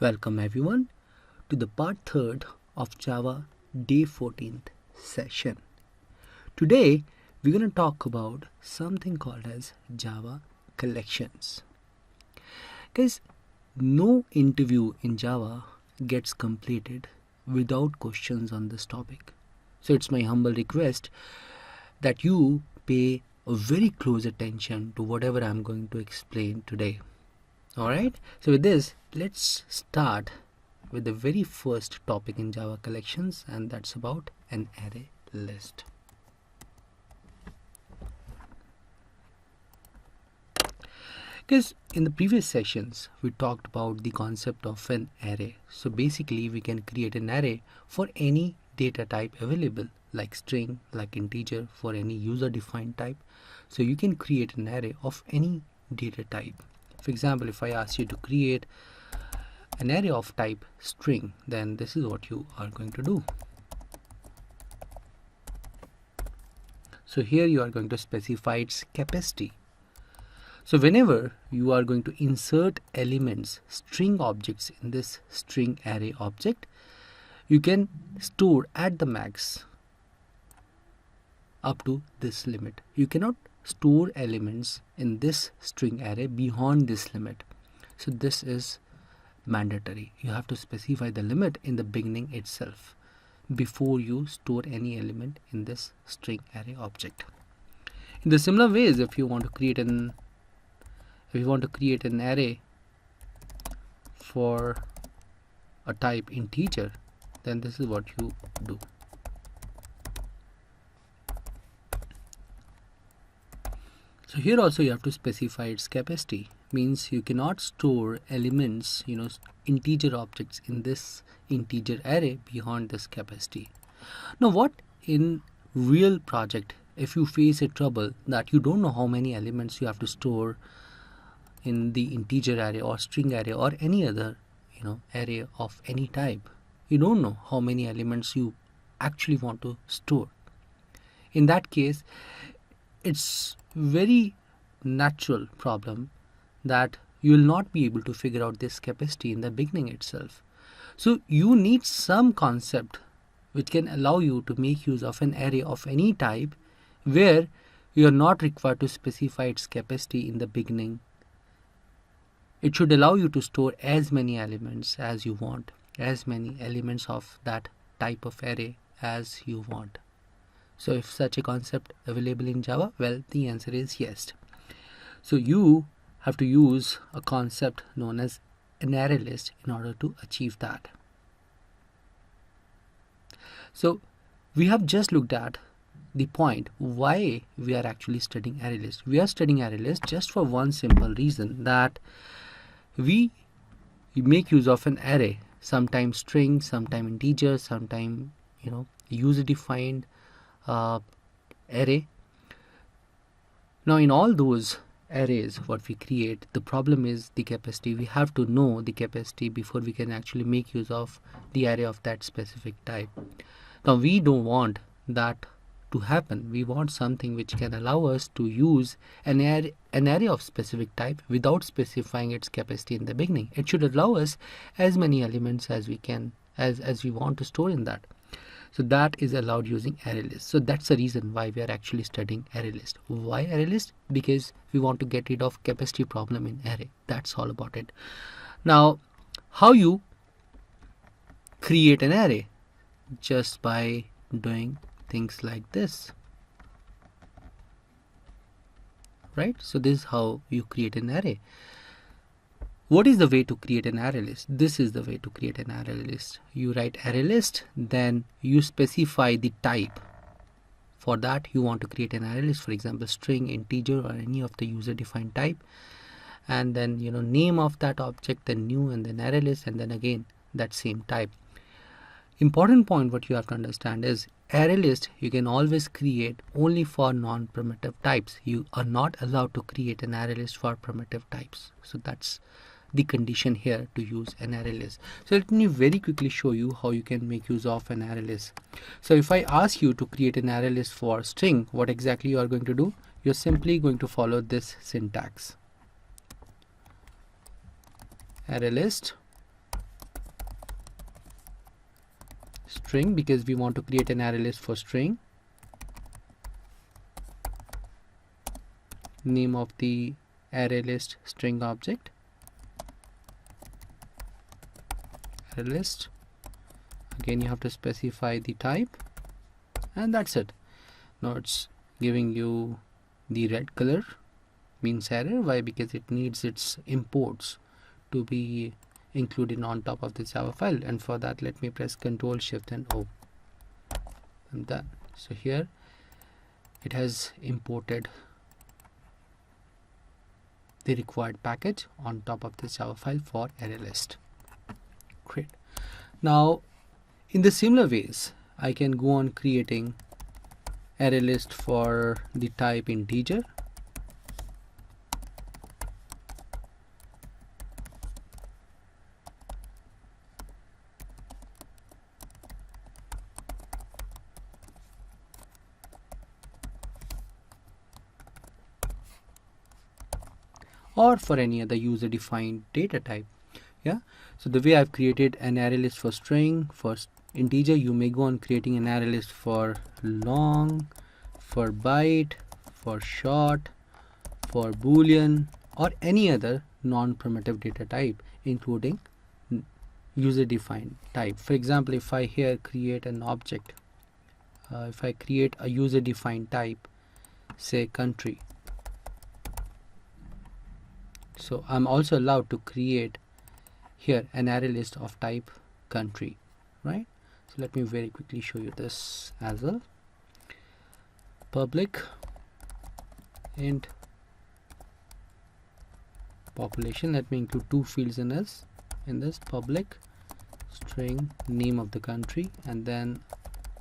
Welcome everyone to the part 3rd of Java day 14th session. Today we're going to talk about something called as Java collections. Guys, no interview in Java gets completed without questions on this topic. So it's my humble request that you pay a very close attention to whatever I'm going to explain today. Alright, so with this, let's start with the very first topic in Java collections, and that's about an array list. Because in the previous sessions, we talked about the concept of an array. So basically, we can create an array for any data type available, like string, like integer, for any user-defined type. So you can create an array of any data type. For example, if I ask you to create an array of type string, then this is what you are going to do. So here you are going to specify its capacity. So whenever you are going to insert elements, string objects in this string array object, you can store at the max up to this limit. You cannot store elements in this string array beyond this limit. So this is mandatory. You have to specify the limit in the beginning itself before you store any element in this string array object. In the similar ways, if you want to create an array for a type integer, then this is what you do. So here also you have to specify its capacity. Means you cannot store elements, integer objects in this integer array beyond this capacity. Now what in real project, if you face a trouble that you don't know how many elements you have to store in the integer array or string array or any other array of any type, you don't know how many elements you actually want to store. In that case, it's very natural problem that you will not be able to figure out this capacity in the beginning itself. So you need some concept which can allow you to make use of an array of any type where you are not required to specify its capacity in the beginning. It should allow you to store as many elements as you want, as many elements of that type of array as you want. So if such a concept available in Java, well, the answer is yes. So you have to use a concept known as an array list in order to achieve that. So we have just looked at the point why we are actually studying array list. We are studying array list just for one simple reason, that we make use of an array, sometimes string, sometimes integer, sometimes user defined array. Now in all those arrays what we create, the problem is the capacity. We have to know the capacity before we can actually make use of the array of that specific type. Now we don't want that to happen. We want something which can allow us to use an array of specific type without specifying its capacity in the beginning. It should allow us as many elements as we can, as we want to store in that. So that is allowed using ArrayList. So that's the reason why we are actually studying ArrayList. Why ArrayList? Because we want to get rid of capacity problem in array. That's all about it. Now, how you create an array? Just by doing things like this. Right? So this is how you create an array. What is the way to create an array list? This is the way to create an array list. You write array list, then you specify the type. For that, you want to create an array list, for example, string, integer, or any of the user defined type. And then, name of that object, then new, and then array list, and then again, that same type. Important point what you have to understand is array list you can always create only for non-primitive types. You are not allowed to create an array list for primitive types. So that's the condition here to use an array list. So let me very quickly show you how you can make use of an array list. So if I ask you to create an array list for string, what exactly you are going to do? You're simply going to follow this syntax. ArrayList string, because we want to create an array list for string. Name of the array list string object, array list. Again, you have to specify the type, and that's it. Now it's giving you the red color, means error. Why? Because it needs its imports to be included on top of the Java file, and for that let me press Ctrl Shift and O. I'm done. So here it has imported the required package on top of the Java file for ArrayList. Great. Now in the similar ways, I can go on creating ArrayList for the type integer. Or for any other user defined data type. Yeah, so the way I've created an array list for string, for integer, you may go on creating an array list for long, for byte, for short, for boolean, or any other non-primitive data type, including user defined type. For example, if I here create an object, if I create a user defined type, say country, so I'm also allowed to create here an array list of type country, right? So let me very quickly show you this as well. Public int population. Let me include two fields in this. In this, public string name of the country, and then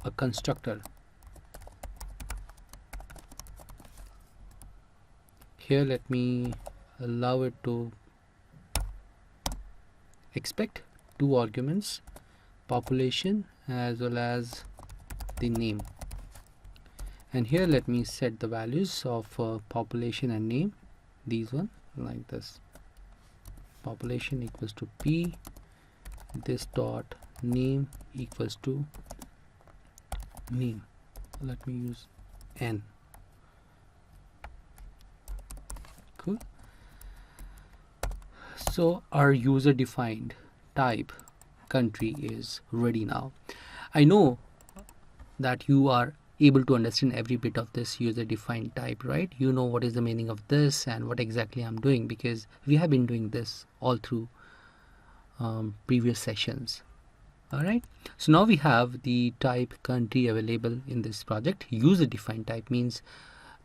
a constructor. Here let me allow it to expect two arguments, population as well as the name. And here let me set the values of population and name, these one, like this. Population equals to p, this dot name equals to name. Let me use n. Cool. So our user defined type country is ready now. I know that you are able to understand every bit of this user defined type, right? You know what is the meaning of this and what exactly I'm doing, because we have been doing this all through previous sessions. All right, so now we have the type country available in this project. User defined type means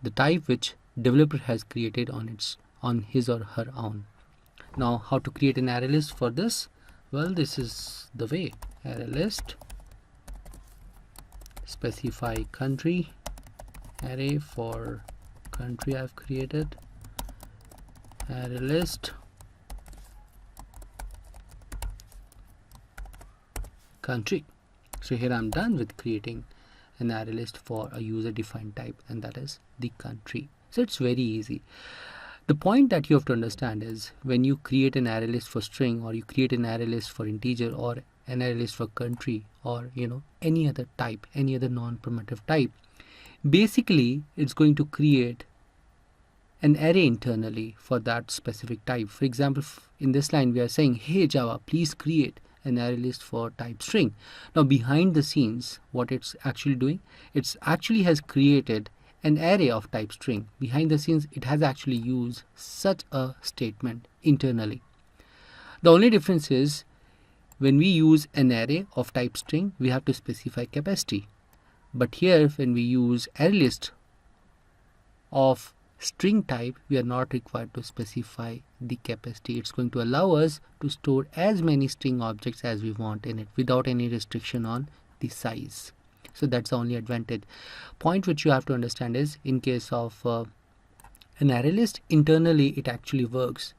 the type which developer has created on his or her own. Now how to create an array list for this? Well, this is the way. Array list, specify country, array for country I've created, array list, country. So here I'm done with creating an array list for a user defined type, and that is the country. So it's very easy. The point that you have to understand is when you create an array list for string, or you create an array list for integer, or an array list for country, or any other type, any other non-primitive type, basically it's going to create an array internally for that specific type. For example, in this line we are saying, hey Java, please create an array list for type string. Now behind the scenes, what it's actually doing, it's actually has created an array of type string. Behind the scenes, it has actually used such a statement internally. The only difference is when we use an array of type string, we have to specify capacity. But here, when we use array list of string type, we are not required to specify the capacity. It's going to allow us to store as many string objects as we want in it without any restriction on the size. So that's the only advantage. Point which you have to understand is, in case of an array list, internally it actually works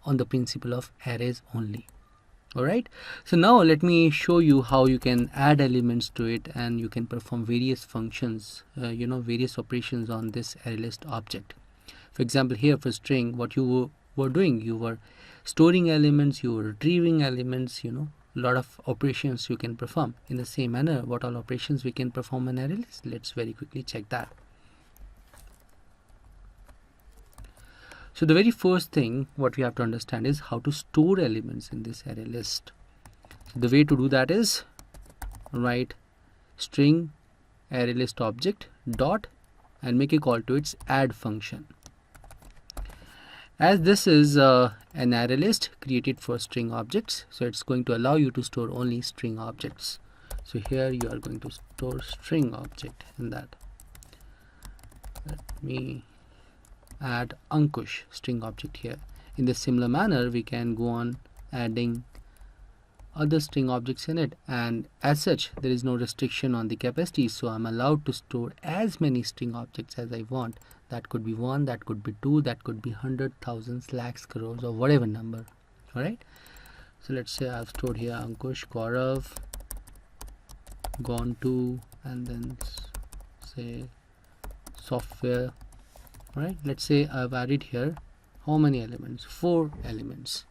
on the principle of arrays only. Alright, so now let me show you how you can add elements to it, and you can perform various functions, various operations on this array list object. For example, here for string, what you were doing, you were storing elements, you were retrieving elements, lot of operations you can perform. In the same manner, what all operations we can perform in ArrayList? Let's very quickly check that. So the very first thing what we have to understand is how to store elements in this ArrayList. So the way to do that is write string ArrayList object dot and make a call to its add function. As this is an ArrayList created for string objects, so it's going to allow you to store only string objects. So here you are going to store string object in that. Let me add Ankush string object here. In the similar manner, we can go on adding other string objects in it, and as such there is no restriction on the capacity, so I'm allowed to store as many string objects as I want. That could be 1, that could be 2, that could be 100, thousands, lakhs, crores, or whatever number. Alright, so let's say I've stored here Ankush, Gaurav, gone to, and then say software. Alright, let's say I've added here how many elements? 4 elements.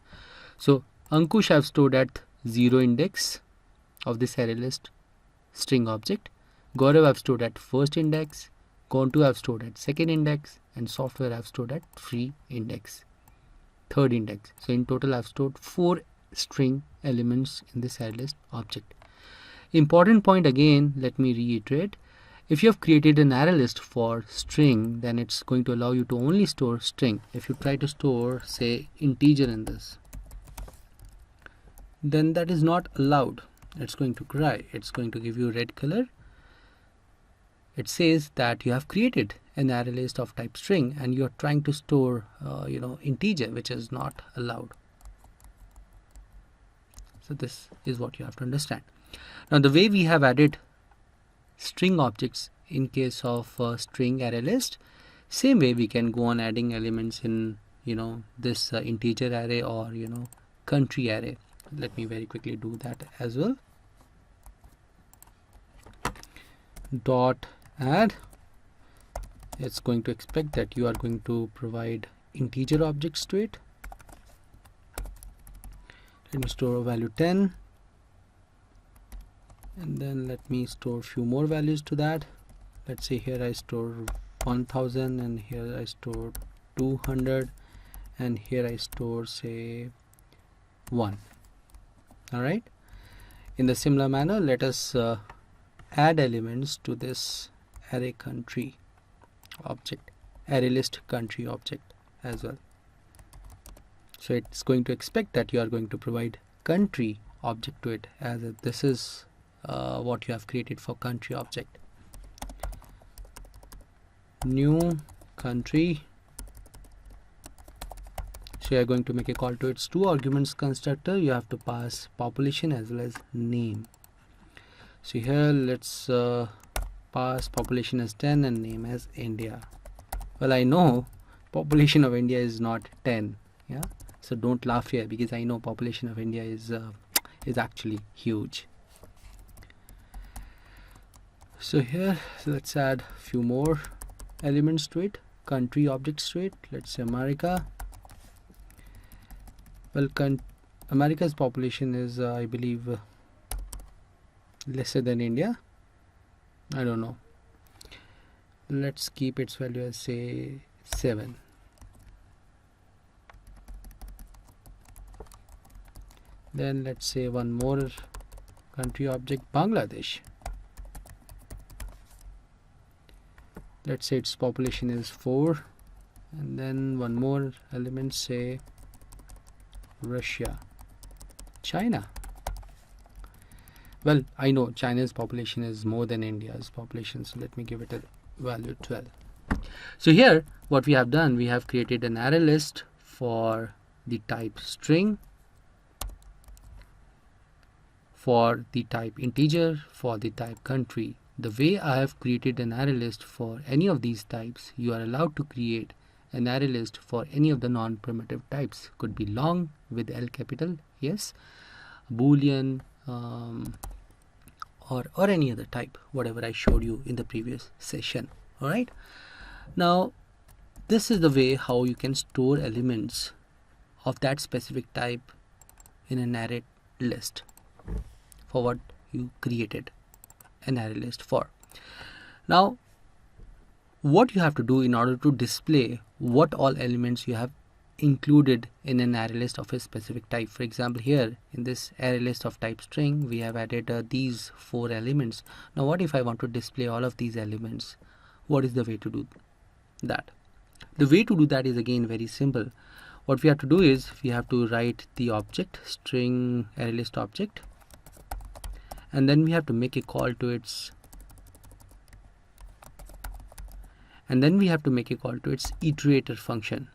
So Ankush I've stored at 0 index of this ArrayList string object. Gaurav I've stored at first index. Gone to I've stored at second index, and software I've stored at third index. So in total I've stored 4 string elements in this ArrayList object. Important point again, let me reiterate. If you have created an ArrayList for string, then it's going to allow you to only store string. If you try to store say integer in this, then that is not allowed. It's going to cry. It's going to give you red color. It says that you have created an ArrayList of type string and you're trying to store integer, which is not allowed. So this is what you have to understand. Now the way we have added string objects in case of string ArrayList, same way we can go on adding elements in this integer array or country array. Let me very quickly do that as well. Dot add, it's going to expect that you are going to provide integer objects to it. Let me store a value 10, and then let me store a few more values to that. Let's say here I store 1000, and here I store 200, and here I store say 1. Alright, in the similar manner, let us add elements to this array country object, ArrayList country object as well. So it's going to expect that you are going to provide country object to it, as this is what you have created for country object. New country. So you are going to make a call to its 2 arguments constructor. You have to pass population as well as name. So here let's pass population as 10 and name as India. Well, I know population of India is not 10, yeah, so don't laugh here, because I know population of India is actually huge. So here let's add a few more elements to it, country objects to it. Let's say America. Well, America's population is I believe lesser than India. I don't know. Let's keep its value as say 7. Then let's say one more country object, Bangladesh. Let's say its population is 4, and then one more element, say Russia. China. Well, I know China's population is more than India's population, so let me give it a value 12. So here what we have done, we have created an ArrayList for the type string, for the type integer, for the type country. The way I have created an ArrayList for any of these types, you are allowed to create an ArrayList for any of the non-primitive types. Could be long with L capital, yes, Boolean, or any other type, whatever I showed you in the previous session. Alright, now this is the way how you can store elements of that specific type in an array list. for what you created an array list for. Now, what you have to do in order to display what all elements you have included in an array list of a specific type. For example, here in this array list of type string, we have added these 4 elements. Now, what if I want to display all of these elements? What is the way to do that? The way to do that is again very simple. What we have to do is we have to write the object string ArrayList object, and then we have to make a call to its iterator function.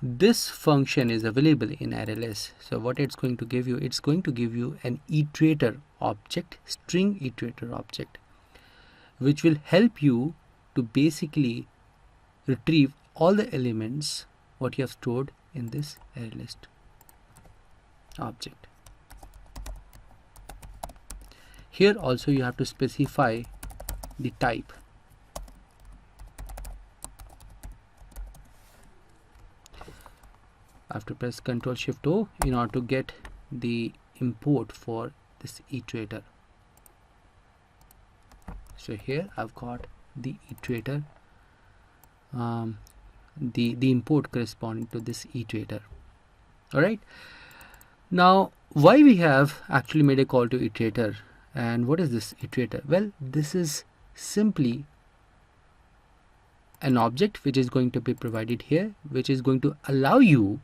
This function is available in ArrayList. So what it's going to give you, it's going to give you an iterator object, string iterator object, which will help you to basically retrieve all the elements what you have stored in this ArrayList object. Here also you have to specify the type. I have to press Ctrl Shift O in order to get the import for this iterator. So here I've got the iterator, the import corresponding to this iterator. Alright, now why we have actually made a call to iterator, and what is this iterator? Well, this is simply an object which is going to be provided here, which is going to allow you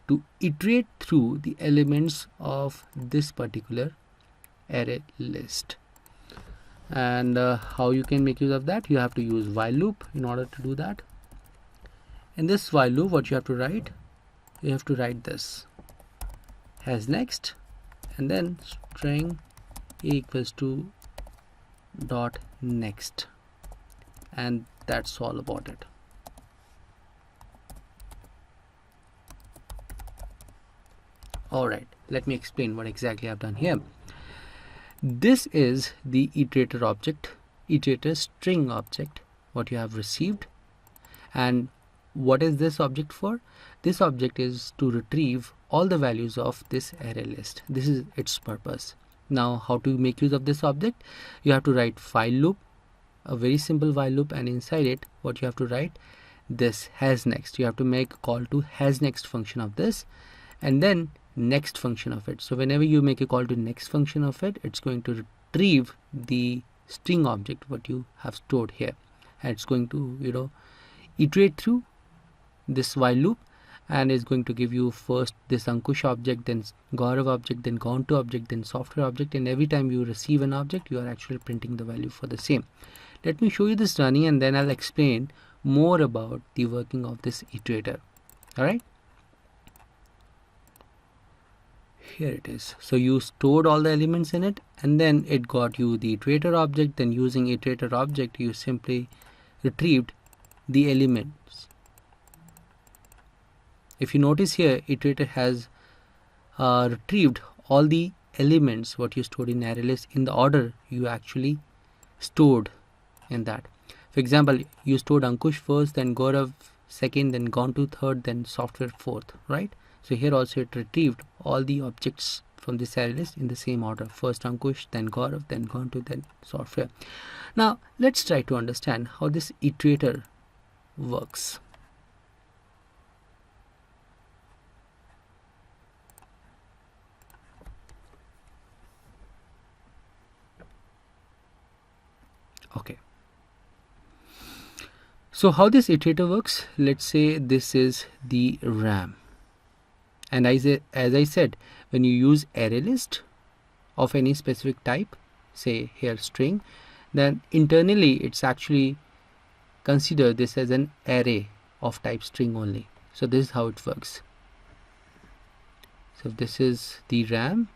to iterate through the elements of this particular array list. And how you can make use of that? You have to use while loop in order to do that. In this while loop, what you have to write? You have to write this as next, and then string a equals to dot next, and that's all about it. Alright, let me explain what exactly I've done here. This is the iterator object, iterator string object, what you have received. And what is this object for? This object is to retrieve all the values of this array list. This is its purpose. Now, how to make use of this object? You have to write while loop, a very simple while loop, and inside it, what you have to write? This has next. You have to make a call to has next function of this, and then next function of it. So whenever you make a call to next function of it, it's going to retrieve the string object what you have stored here, and it's going to iterate through this while loop, and is going to give you first this Ankush object, then Gaurav object, then Gontu object, then software object, and every time you receive an object, you are actually printing the value for the same. Let me show you this running, and then I'll explain more about the working of this iterator. Alright, here it is. So you stored all the elements in it, and then it got you the iterator object. Then using iterator object, you simply retrieved the elements. If you notice here, iterator has retrieved all the elements what you stored in ArrayList in the order you actually stored in that. For example, you stored Ankush first, then Gaurav second, then Gontu third, then software fourth, right? So here also it retrieved all the objects from this array list in the same order. First Ankush, then Gaurav, then Gontu, then software. Now let's try to understand how this iterator works. Okay. So how this iterator works? Let's say this is the RAM. And as I said, when you use ArrayList of any specific type, say here string, then internally it's actually consider this as an array of type string only. So this is how it works. So this is the RAM,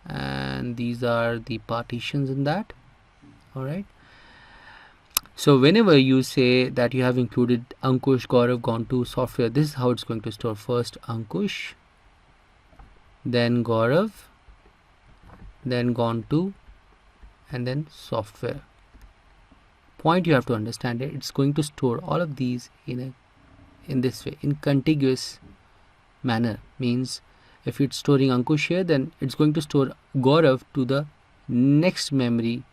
and these are the partitions in that. Alright. So whenever you say that you have included Ankush, Gaurav, Gontu, software, this is how it's going to store. First Ankush, then Gaurav, then Gontu, and then software. Point you have to understand it, it's going to store all of these in this way, in contiguous manner. Means If it's storing Ankush here, then it's going to store Gaurav to the next memory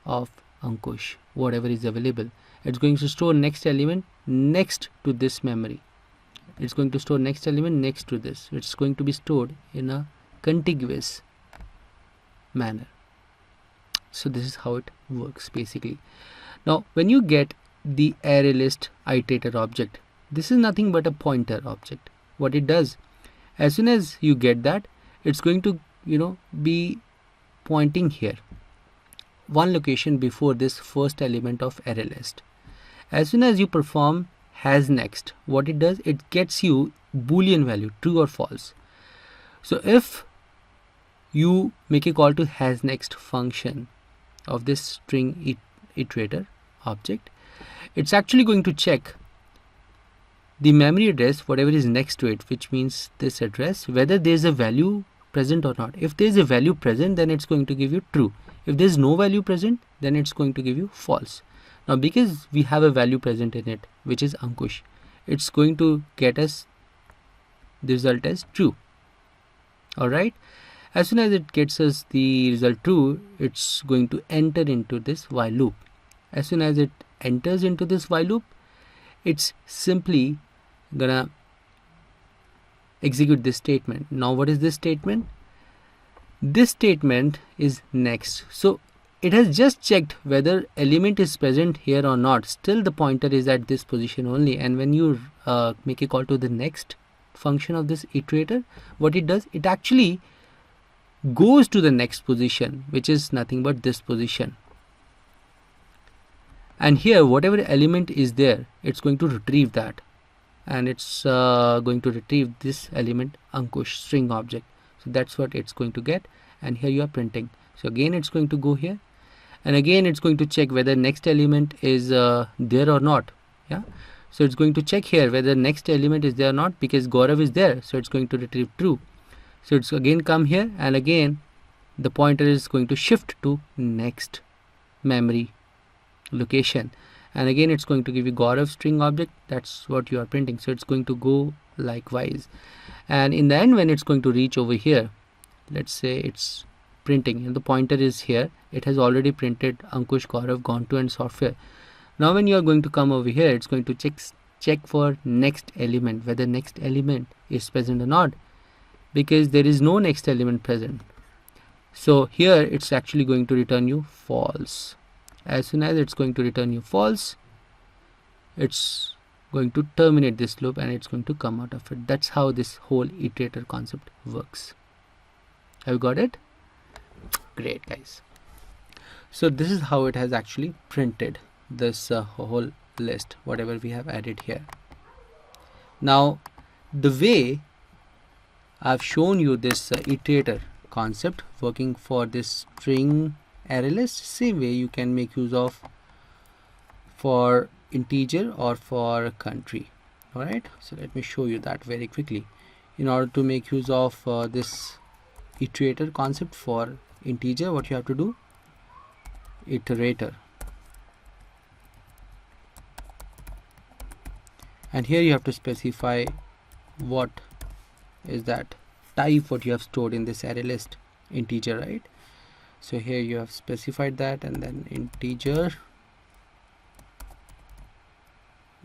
of Ankush, whatever is available. It's going to store next element next to this memory. It's going to store next element next to this. It's going to be stored in a contiguous manner. So this is how it works basically. Now when you get the ArrayList iterator object, this is nothing but a pointer object. What it does, as soon as you get that, it's going to be pointing here, one location before this first element of ArrayList. As soon as you perform has next, what it does, it gets you boolean value, true or false. So if you make a call to has next function of this string iterator object, it's actually going to check the memory address, whatever is next to it, which means this address, whether there is a value present or not. If there is a value present, then it's going to give you true. If there is no value present, then it's going to give you false. Now because we have a value present in it, which is Ankush, it's going to get us the result as true. Alright, as soon as it gets us the result true, it's going to enter into this while loop. As soon as it enters into this while loop, it's simply gonna execute this statement. Now what is this statement? This statement is next. So it has just checked whether element is present here or not. Still the pointer is at this position only, and when you make a call to the next function of this iterator, what it does, it actually goes to the next position, which is nothing but this position. And here whatever element is there, it's going to retrieve that, and it's going to retrieve this element Ankush string object. So that's what it's going to get, and here you are printing. So again it's going to go here, and again it's going to check whether next element is there or not. Yeah, so it's going to check here whether next element is there or not, because Gaurav is there, so it's going to retrieve true. So it's again come here, and again the pointer is going to shift to next memory location, and again it's going to give you Gaurav string object. That's what you are printing. So it's going to go likewise, and in the end when it's going to reach over here, let's say it's printing and the pointer is here, it has already printed Ankush, Gaurav, gone to and software. Now when you are going to come over here, it's going to check for next element, whether next element is present or not, because there is no next element present. So here it's actually going to return you false. As soon as it's going to return you false, it's going to terminate this loop and it's going to come out of it. That's how this whole iterator concept works. Have you got it? Great, guys. So this is how it has actually printed this whole list, whatever we have added here. Now the way I've shown you this iterator concept working for this string ArrayList, same way you can make use of for integer or for country. Alright, so let me show you that very quickly. In order to make use of this iterator concept for integer, what you have to do, iterator, and here you have to specify what is that type what you have stored in this ArrayList, integer, right? So here you have specified that, and then integer,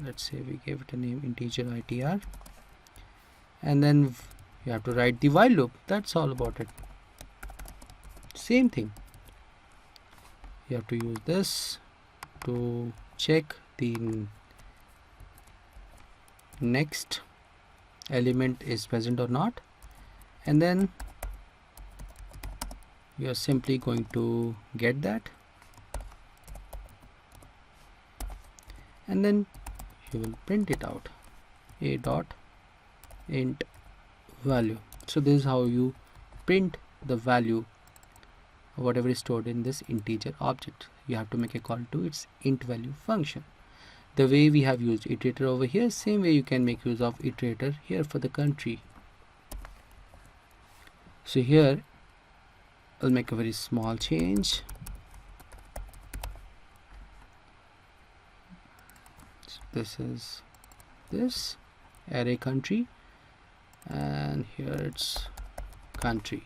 let's say we gave it a name integer itr, and then you have to write the while loop. That's all about it. Same thing, you have to use this to check the next element is present or not, and then you are simply going to get that, and then you will print it out, a dot int value. So this is how you print the value of whatever is stored in this integer object. You have to make a call to its int value function. The way we have used iterator over here, same way you can make use of iterator here for the country. So here I'll make a very small change. So this is this array country, and here it's country.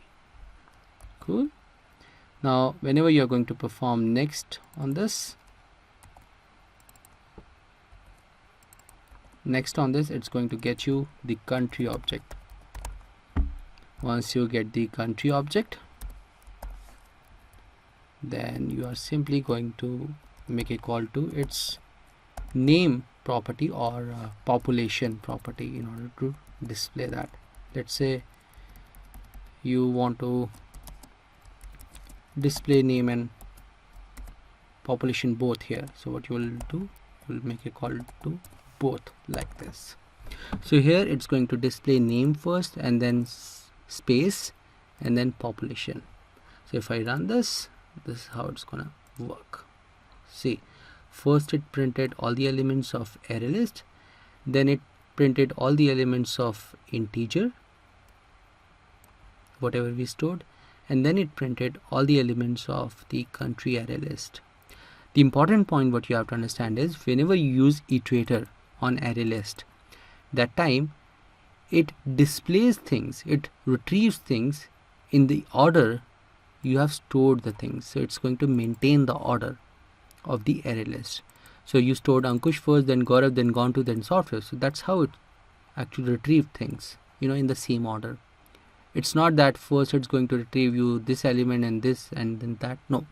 Cool. Now whenever you're going to perform next on this, it's going to get you the country object. Once you get the country object, then you are simply going to make a call to its name property or population property in order to display that. Let's say you want to display name and population both here. So what you will do, you will make a call to both like this. So here it's going to display name first and then space and then population. So if I run this, this is how it's gonna work. See, first it printed all the elements of ArrayList, then it printed all the elements of integer, whatever we stored, and then it printed all the elements of the country ArrayList. The important point what you have to understand is whenever you use iterator on ArrayList, that time it displays things, it retrieves things in the order you have stored the things. So it's going to maintain the order of the ArrayList. So you stored Ankush first, then Gaurav, then gone to, then software. So that's how it actually retrieved things, in the same order. It's not that first it's going to retrieve you this element and this and then that. No,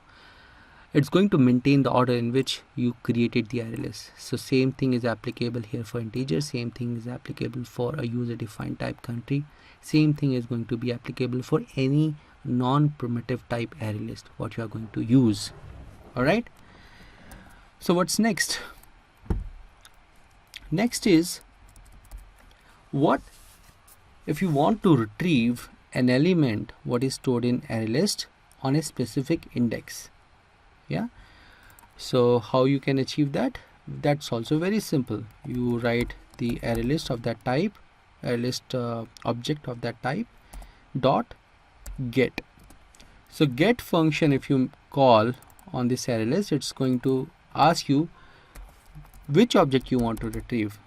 it's going to maintain the order in which you created the ArrayList. So same thing is applicable here for integer, same thing is applicable for a user defined type country, same thing is going to be applicable for any non-primitive type ArrayList what you are going to use. Alright, so what's next? Next is, what if you want to retrieve an element what is stored in ArrayList on a specific index? Yeah, so how you can achieve that? That's also very simple. You write the ArrayList of that type, ArrayList object of that type dot get. So get function, if you call on this ArrayList, it's going to ask you which object you want to retrieve.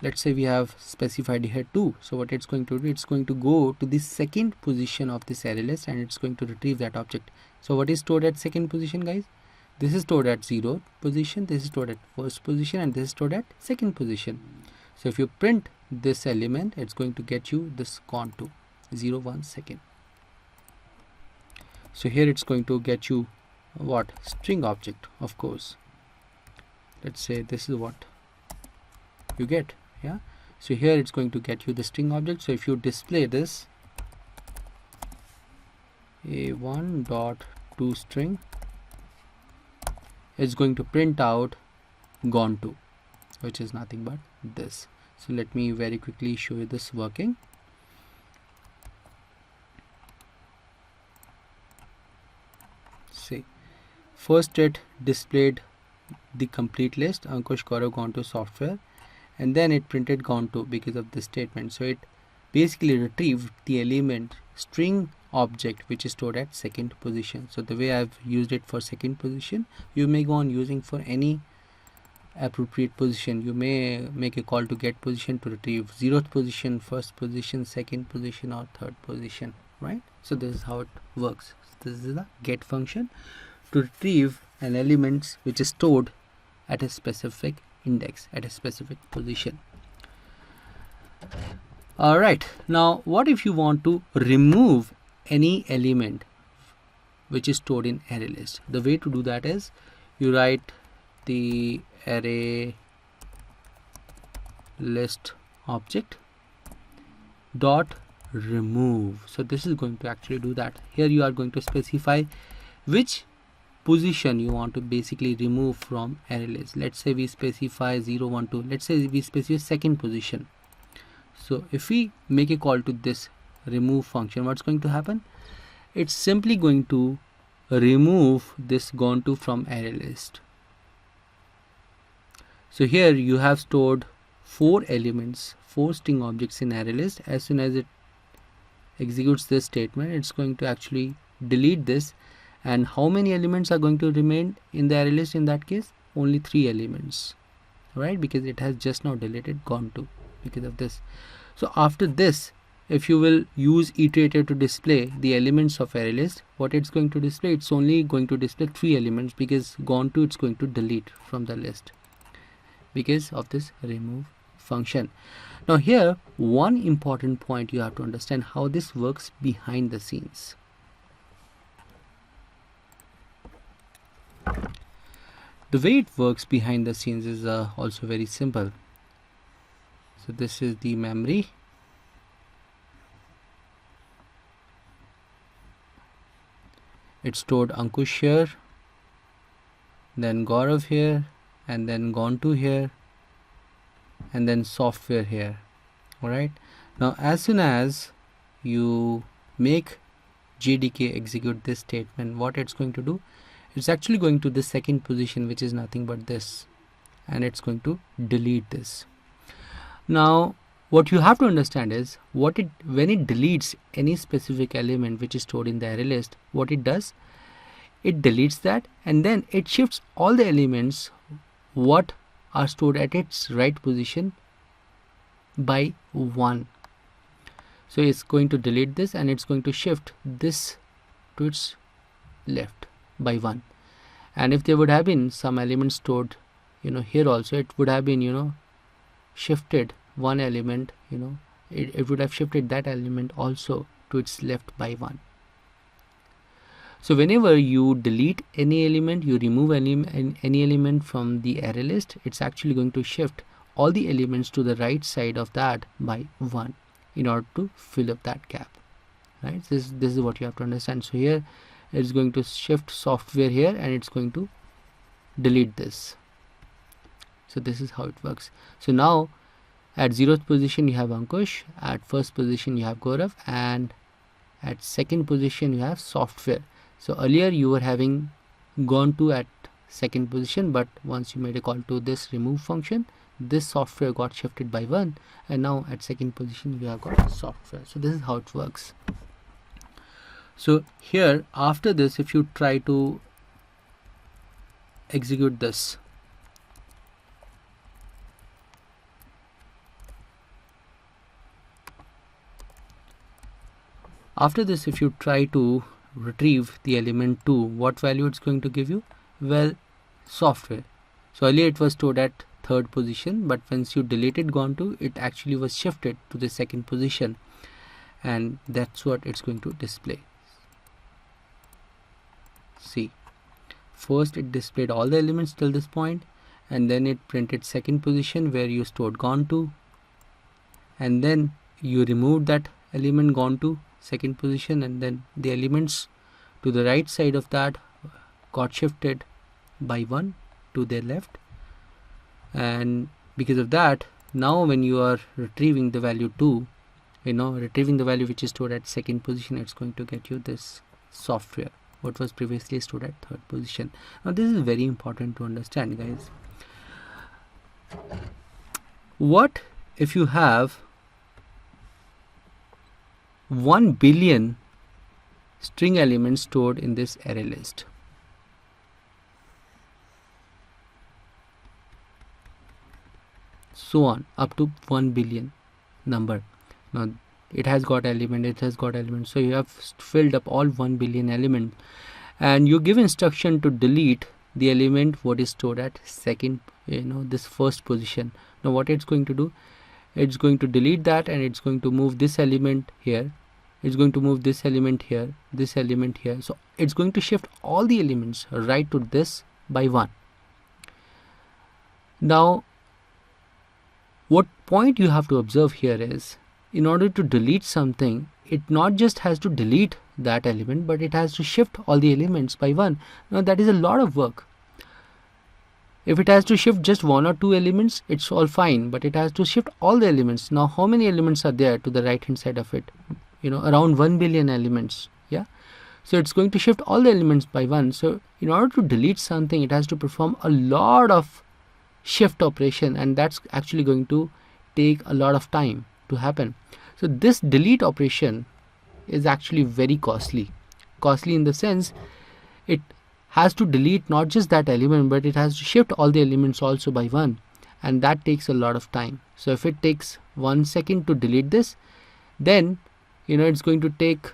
Let's say we have specified here 2. So what it's going to do, it's going to go to the second position of this ArrayList and it's going to retrieve that object. So what is stored at second position, guys? This is stored at 0th position, this is stored at first position, and this is stored at second position. So if you print this element, it's going to get you this gone to 0, 1 second. So here it's going to get you what? String object, of course. Let's say this is what you get. Yeah, so here it's going to get you the string object. So if you display this a1.toString, it's going to print out gone to, which is nothing but this. So let me very quickly show you this working. See, first it displayed the complete list, Ankush, Gaurav, gone to software, and then it printed gone to because of this statement. So it basically retrieved the element string object which is stored at second position. So the way I've used it for second position, you may go on using for any appropriate position. You may make a call to get position to retrieve 0th position, first position, second position, or third position, right? So this is how it works. This is the get function to retrieve an element which is stored at a specific index, at a specific position. Alright, now what if you want to remove any element which is stored in ArrayList? The way to do that is you write the ArrayList object dot remove. So this is going to actually do that. Here you are going to specify which position you want to basically remove from ArrayList. Let's say we specify 0, 1, 2. Let's say we specify second position. So if we make a call to this remove function, what's going to happen? It's simply going to remove this gone to from ArrayList. So here you have stored 4 elements, 4 string objects in ArrayList. As soon as it executes this statement, it's going to actually delete this. And how many elements are going to remain in the ArrayList in that case? Only 3 elements, right? Because it has just now deleted gone to because of this. So after this, if you will use iterator to display the elements of array list, what it's going to display, it's only going to display 3 elements, because gone to it's going to delete from the list because of this remove function. Now here, one important point you have to understand how this works behind the scenes. The way it works behind the scenes is also very simple. So this is the memory. It stored Ankush here, then Gaurav here, and then gone to here, and then software here. Alright, now as soon as you make JDK execute this statement, what it's going to do, it's actually going to the second position, which is nothing but this, and it's going to delete this. Now what you have to understand is when it deletes any specific element which is stored in the array list, what it does, it deletes that, and then it shifts all the elements what are stored at its right position by 1. So it's going to delete this, and it's going to shift this to its left by 1. And if there would have been some element stored here also, it would have been shifted one element, it would have shifted that element also to its left by 1. So whenever you delete any element, you remove any element from the array list, it's actually going to shift all the elements to the right side of that by 1 in order to fill up that gap, right? This is what you have to understand. So here it's going to shift software here, and it's going to delete this. So this is how it works. So now at 0th position you have Ankush, at 1st position you have Gaurav, and at 2nd position you have software. So earlier you were having gone to at 2nd position, but once you made a call to this remove function, this software got shifted by 1, and now at 2nd position you have got software. So this is how it works. So here after this, if you try to execute this, if you try to retrieve the element 2, what value it's going to give you? Well, software. So earlier it was stored at 3rd position, but once you deleted gone to, it actually was shifted to the 2nd position, and that's what it's going to display. See, first it displayed all the elements till this point, and then it printed 2nd position where you stored gone to, and then you removed that element gone to 2nd position, and then the elements to the right side of that got shifted by 1 to their left, and because of that, now when you are retrieving the value 2, retrieving the value which is stored at 2nd position, it's going to get you this software what was previously stored at 3rd position. Now this is very important to understand, guys. What if you have 1 billion string elements stored in this array list? So on up to 1 billion number. Now it has got element, so you have filled up all 1 billion element, and you give instruction to delete the element what is stored at 2nd, this 1st position. Now what it's going to do, it's going to delete that, and it's going to move this element here, it's going to move this element here, this element here. So it's going to shift all the elements right to this by 1. Now what point you have to observe here is, in order to delete something, it not just has to delete that element, but it has to shift all the elements by 1. Now that is a lot of work. If it has to shift just 1 or 2 elements, it's all fine, but it has to shift all the elements. Now how many elements are there to the right hand side of it? Around 1 billion elements. Yeah, so it's going to shift all the elements by 1. So in order to delete something, it has to perform a lot of shift operation, and that's actually going to take a lot of time to happen. So this delete operation is actually very costly in the sense it has to delete not just that element, but it has to shift all the elements also by 1, and that takes a lot of time. So if it takes 1 second to delete this, then it's going to take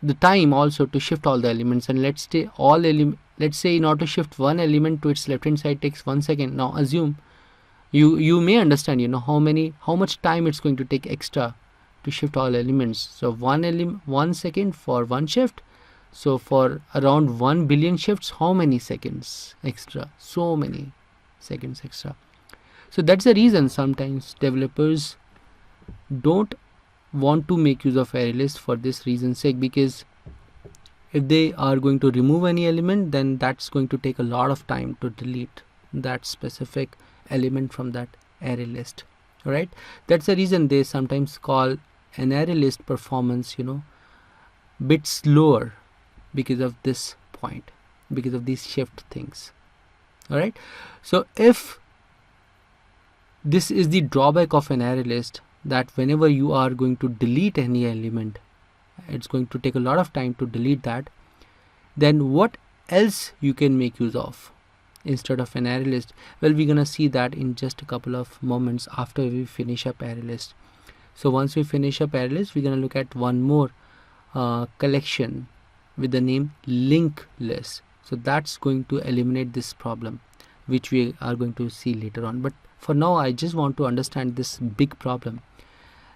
the time also to shift all the elements. And let's say in order to shift one element to its left hand side takes 1 second. Now assume you may understand how much time it's going to take extra to shift all elements. So 1 second for one shift. So for around 1 billion shifts, how many seconds extra? So many seconds extra. So that's the reason sometimes developers don't want to make use of ArrayList for this reason's sake, because if they are going to remove any element, then that's going to take a lot of time to delete that specific element from that ArrayList. Right? That's the reason they sometimes call an ArrayList performance bit slower, because of this point, because of these shift things. All right. So if this is the drawback of an ArrayList, that whenever you are going to delete any element, it's going to take a lot of time to delete that. Then what else you can make use of instead of an ArrayList? Well, we're gonna see that in just a couple of moments after we finish up ArrayList. So once we finish up ArrayList, we're gonna look at one more collection with the name linked list. So that's going to eliminate this problem, which we are going to see later on. But for now, I just want to understand this big problem,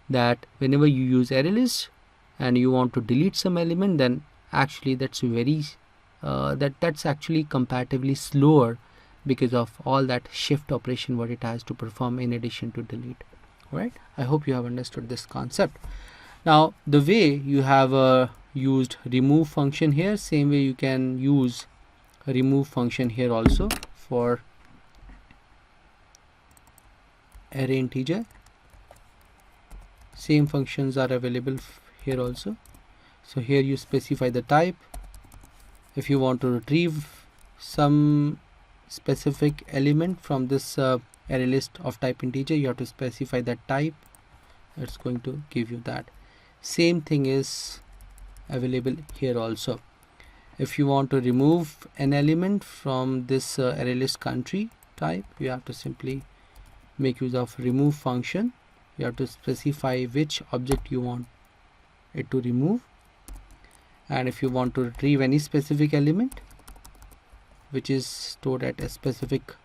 that whenever you use ArrayList and you want to delete some element, then actually that's that's actually comparatively slower because of all that shift operation what it has to perform in addition to delete. Right? I hope you have understood this concept. Now the way you have used remove function here, same way you can use a remove function here also for array integer. Same functions are available here also. So here you specify the type. If you want to retrieve some specific element from this array list of type integer, you have to specify that type. It's going to give you that. Same thing is available here also. If you want to remove an element from this array list country type, you have to simply make use of remove function. You have to specify which object you want it to remove. And if you want to retrieve any specific element which is stored at a specific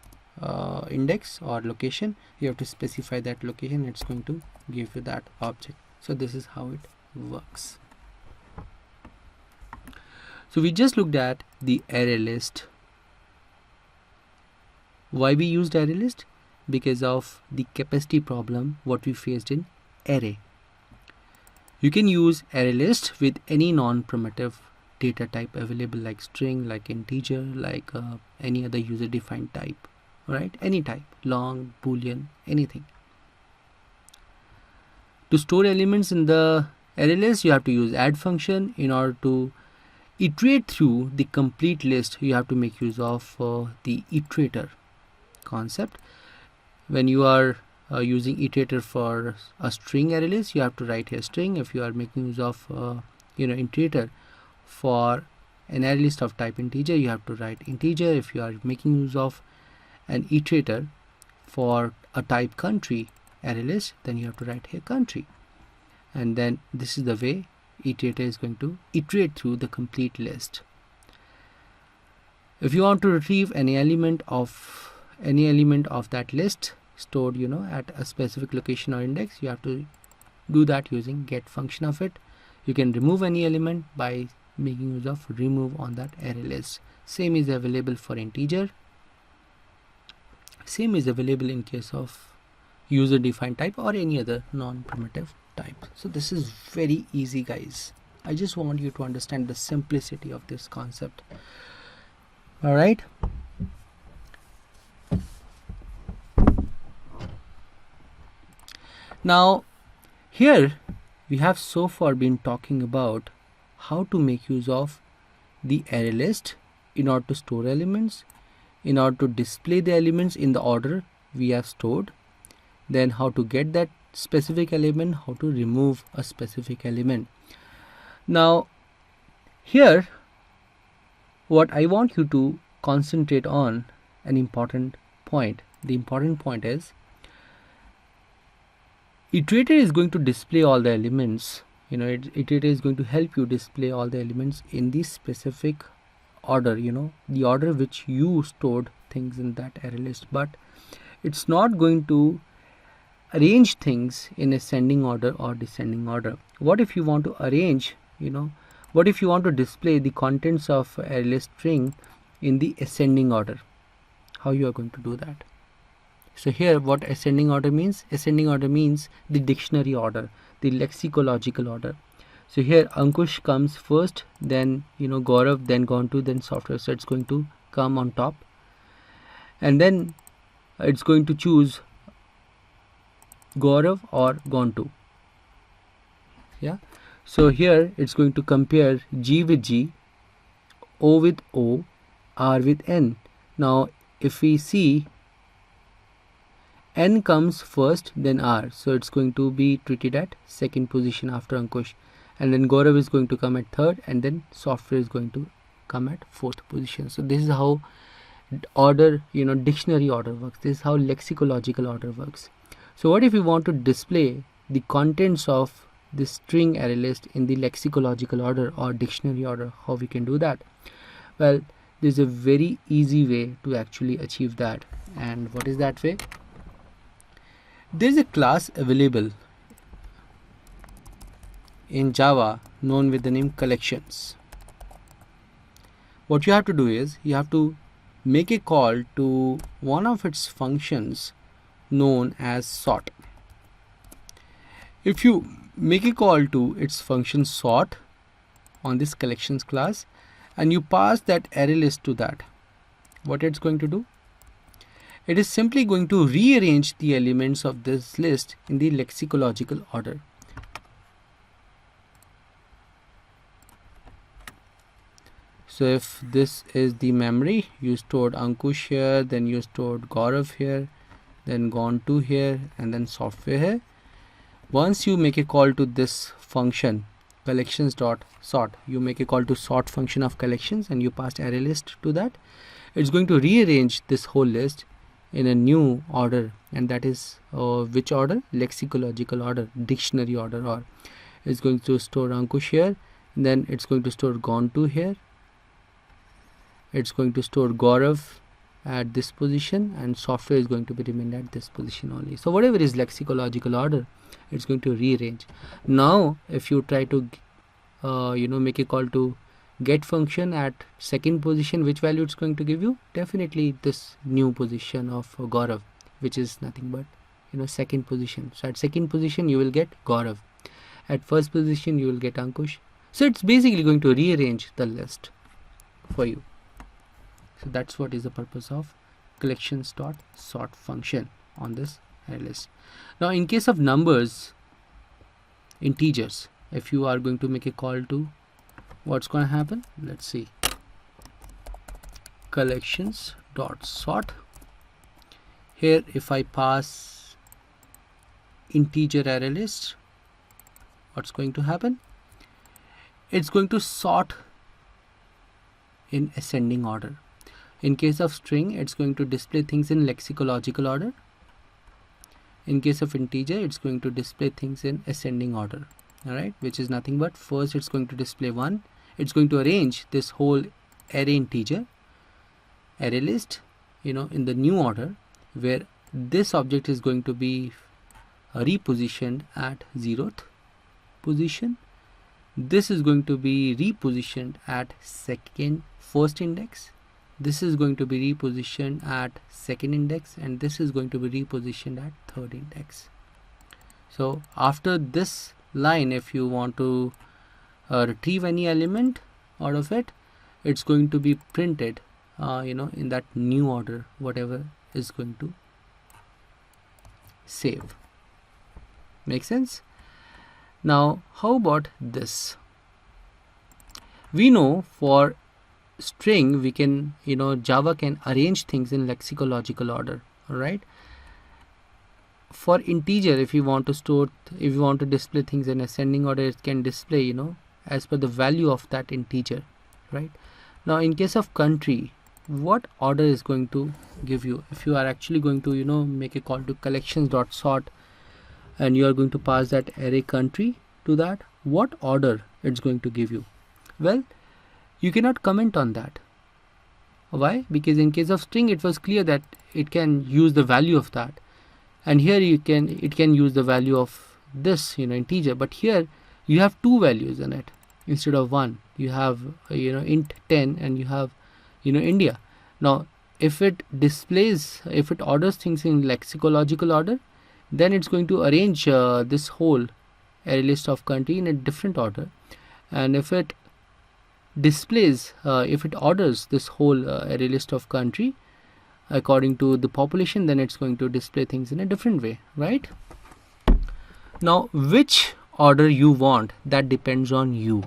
index or location, you have to specify that location. It's going to give you that object. So this is how it works. So we just looked at the array list. Why we used array list? Because of the capacity problem what we faced in array. You can use ArrayList with any non-primitive data type available, like string, like integer, like any other user-defined type. Right? Any type, long, boolean, anything. To store elements in the ArrayList, you have to use add function. In order to iterate through the complete list, you have to make use of the iterator concept. When you are using iterator for a string array list, you have to write here string. If you are making use of iterator for an array list of type integer, you have to write integer. If you are making use of an iterator for a type country array list, then you have to write here country. And then this is the way iterator is going to iterate through the complete list. If you want to retrieve any element of that list stored at a specific location or index, you have to do that using get function of it. You can remove any element by making use of remove on that array list. Same is available for integer. Same is available in case of user defined type or any other non-primitive type. So this is very easy, guys. I just want you to understand the simplicity of this concept. All right. Now here we have so far been talking about how to make use of the array list in order to store elements, in order to display the elements in the order we have stored, then how to get that specific element, how to remove a specific element. Now here what I want you to concentrate on an important point. The important point is iterator is going to display all the elements it is going to help you display all the elements in the specific order, the order which you stored things in that array list. But it's not going to arrange things in ascending order or descending order. What if you want to arrange, what if you want to display the contents of array list string in the ascending order? How you are going to do that? So here, what ascending order means? Ascending order means the dictionary order, the lexicological order. So here Ankush comes first, then Gaurav, then Gontu, then software. So it's going to come on top, and then it's going to choose Gaurav or Gontu. Yeah. So here it's going to compare G with G, O with O, R with N. Now if we see, N comes first, then R, so it's going to be treated at second position after Ankush, and then Gaurav is going to come at third, and then software is going to come at fourth position. So this is how order, dictionary order works. This is how lexicological order works. So what if we want to display the contents of this string array list in the lexicological order or dictionary order? How we can do that? Well, there's a very easy way to actually achieve that. And what is that way? There is a class available in Java known with the name collections. What you have to do is you have to make a call to one of its functions known as sort. If you make a call to its function sort on this collections class and you pass that array list to that, what it's going to do? It is simply going to rearrange the elements of this list in the lexicological order. So if this is the memory, you stored Ankush here, then you stored Gaurav here, then Gontu here, and then software here. Once you make a call to this function collections.sort, you make a call to sort function of collections and you passed array list to that, it's going to rearrange this whole list in a new order, and that is which order? Lexicological order, dictionary order. Or it's going to store Ankush here, and then it's going to store Gontu here, it's going to store Gaurav at this position, and software is going to be remained at this position only. So whatever is lexicological order, it's going to rearrange. Now if you try to make a call to get function at second position, which value it's going to give you? Definitely this new position of Gaurav, which is nothing but second position. So at second position you will get Gaurav, at first position you will get Ankush. So it's basically going to rearrange the list for you. So that's what is the purpose of collections.sort function on this array list. Now in case of numbers, integers, if you are going to make a call to, what's going to happen? Let's see. Collections.sort. Here if I pass integer array list, what's going to happen? It's going to sort in ascending order. In case of string, it's going to display things in lexicological order. In case of integer, it's going to display things in ascending order. Alright, which is nothing but first it's going to display 1. It's going to arrange this whole array integer array list in the new order, where this object is going to be repositioned at 0th position. This is going to be repositioned at first index. This is going to be repositioned at second index, and this is going to be repositioned at third index. So after this line, if you want to retrieve any element out of it, it's going to be printed in that new order, whatever is going to save. Make sense? Now how about this? We know for string we can Java can arrange things in lexicological order. All right, for integer, if you want to display things in ascending order, it can display as per the value of that integer, right? Now in case of country, what order is going to give you? If you are actually going to make a call to collections.sort and you are going to pass that array country, to that, what order it's going to give you? Well, you cannot comment on that. Why? Because in case of string, it was clear that it can use the value of that, and here it can use the value of this integer, but here you have two values in it instead of one. You have int 10 and you have India. Now if it orders things in lexicological order, then it's going to arrange this whole array list of country in a different order, and if it orders this whole array list of country according to the population, then it's going to display things in a different way, right? Now which order you want, that depends on you.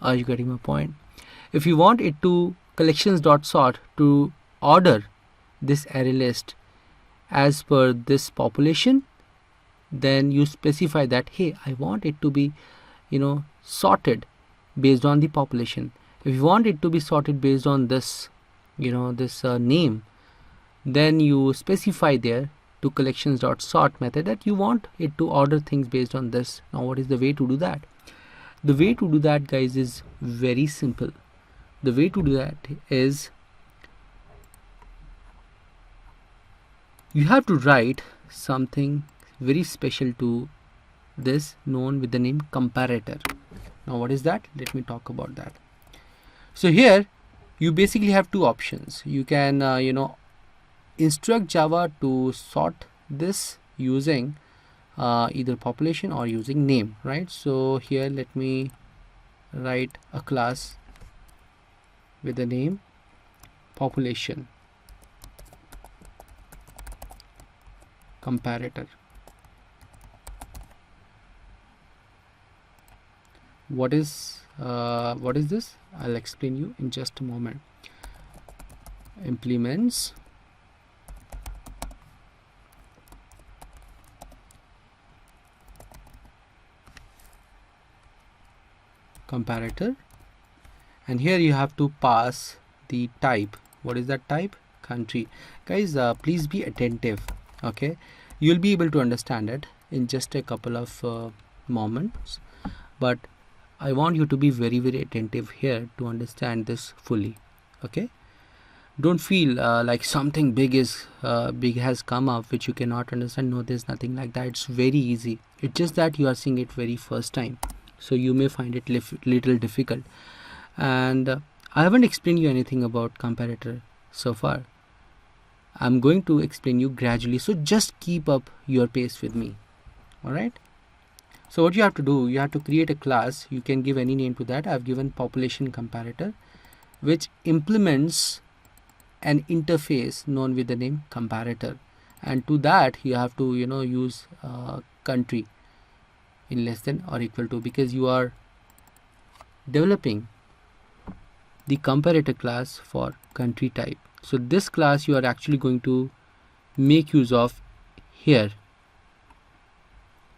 Are you getting my point? If you want it to collections.sort to order this array list as per this population, then you specify that, hey, I want it to be sorted based on the population. If you want it to be sorted based on this name, then you specify there to collections.sort method that you want it to order things based on this. Now what is the way to do that? The way to do that, guys, is very simple. The way to do that is you have to write something very special to this, known with the name comparator. Now what is that? Let me talk about that. So here you basically have two options. You can instruct Java to sort this using either population or using name, right? So here let me write a class with the name population comparator. What is this? I'll explain you in just a moment. Implements comparator, and here you have to pass the type. What is that type? Country. Guys, please be attentive, okay? You'll be able to understand it in just a couple of moments, but I want you to be very, very attentive here to understand this fully, okay? Don't feel like something big has come up which you cannot understand. No, there's nothing like that. It's very easy. It's just that you are seeing it very first time, so you may find it little difficult. And I haven't explained you anything about comparator so far. I'm going to explain you gradually, so just keep up your pace with me. All right. So what you have to do, you have to create a class. You can give any name to that. I've given population comparator, which implements an interface known with the name comparator, and to that you have to use country in less than or equal to, because you are developing the comparator class for country type. So this class you are actually going to make use of here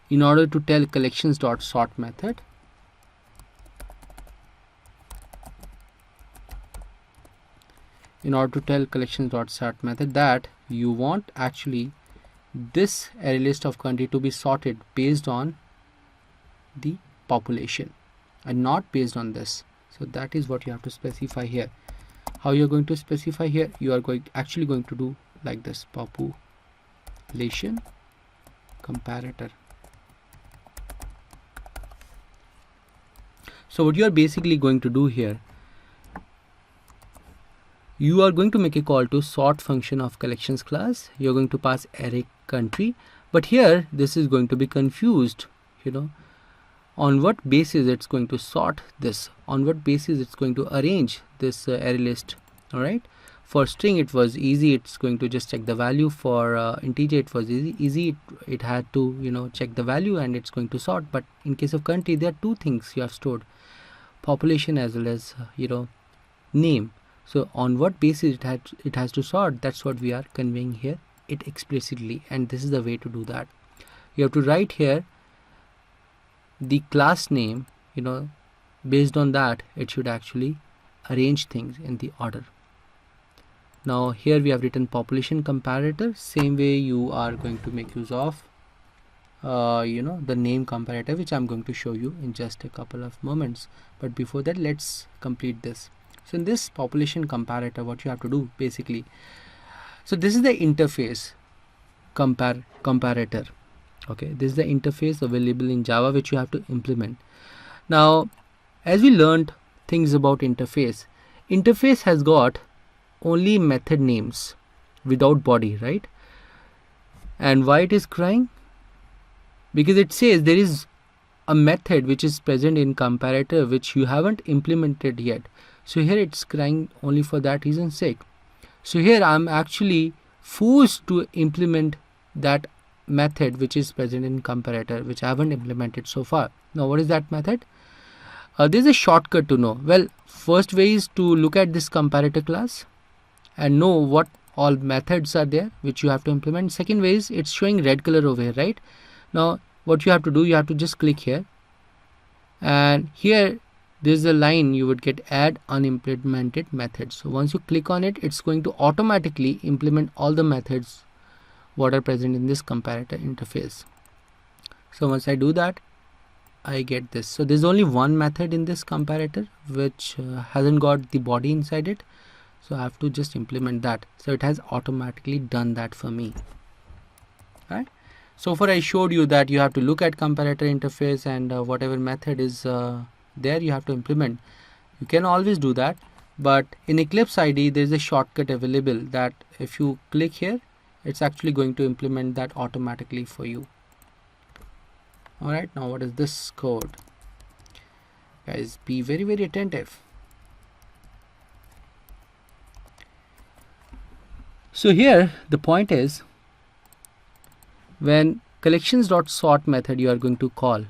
in order to tell collections.sort method that you want actually this array list of country to be sorted based on the population and not based on this. So that is what you have to specify here. How you're going to specify here? You are actually going to do like this: population comparator. So what you are basically going to do here, you are going to make a call to sort function of collections class. You're going to pass array country, but here this is going to be confused, on what basis it's going to sort this, on what basis it's going to arrange this array list. All right, for string it was easy, it's going to just check the value. For integer it was easy, it had to check the value and it's going to sort. But in case of country, there are two things you have stored: population as well as name. So on what basis it has to sort, that's what we are conveying here it explicitly, and this is the way to do that. You have to write here the class name, based on that it should actually arrange things in the order. Now here we have written population comparator. Same way you are going to make use of the name comparator, which I'm going to show you in just a couple of moments. But before that, let's complete this. So in this population comparator, what you have to do basically, so this is the interface comparator. Okay, this is the interface available in Java which you have to implement. Now, as we learned things about interface has got only method names without body, right? And why it is crying? Because it says there is a method which is present in comparator which you haven't implemented yet. So here it's crying only for that reason's sake. So here I'm actually forced to implement that method which is present in comparator, which I haven't implemented so far. Now what is that method? There's a shortcut to know. Well, first way is to look at this comparator class and know what all methods are there which you have to implement. Second way is it's showing red color over here, right? Now what you have to do, you have to just click here, and here there's a line you would get add unimplemented methods. So once you click on it, it's going to automatically implement all the methods what are present in this comparator interface. So once I do that, I get this. So there's only one method in this comparator which hasn't got the body inside it, so I have to just implement that. So it has automatically done that for me. Right? So far I showed you that you have to look at comparator interface and whatever method is there you have to implement. You can always do that, but in Eclipse IDE there is a shortcut available that if you click here, it's actually going to implement that automatically for you. Alright, now what is this code? Guys, be very attentive. So here the point is, when collections.sort method you are going to call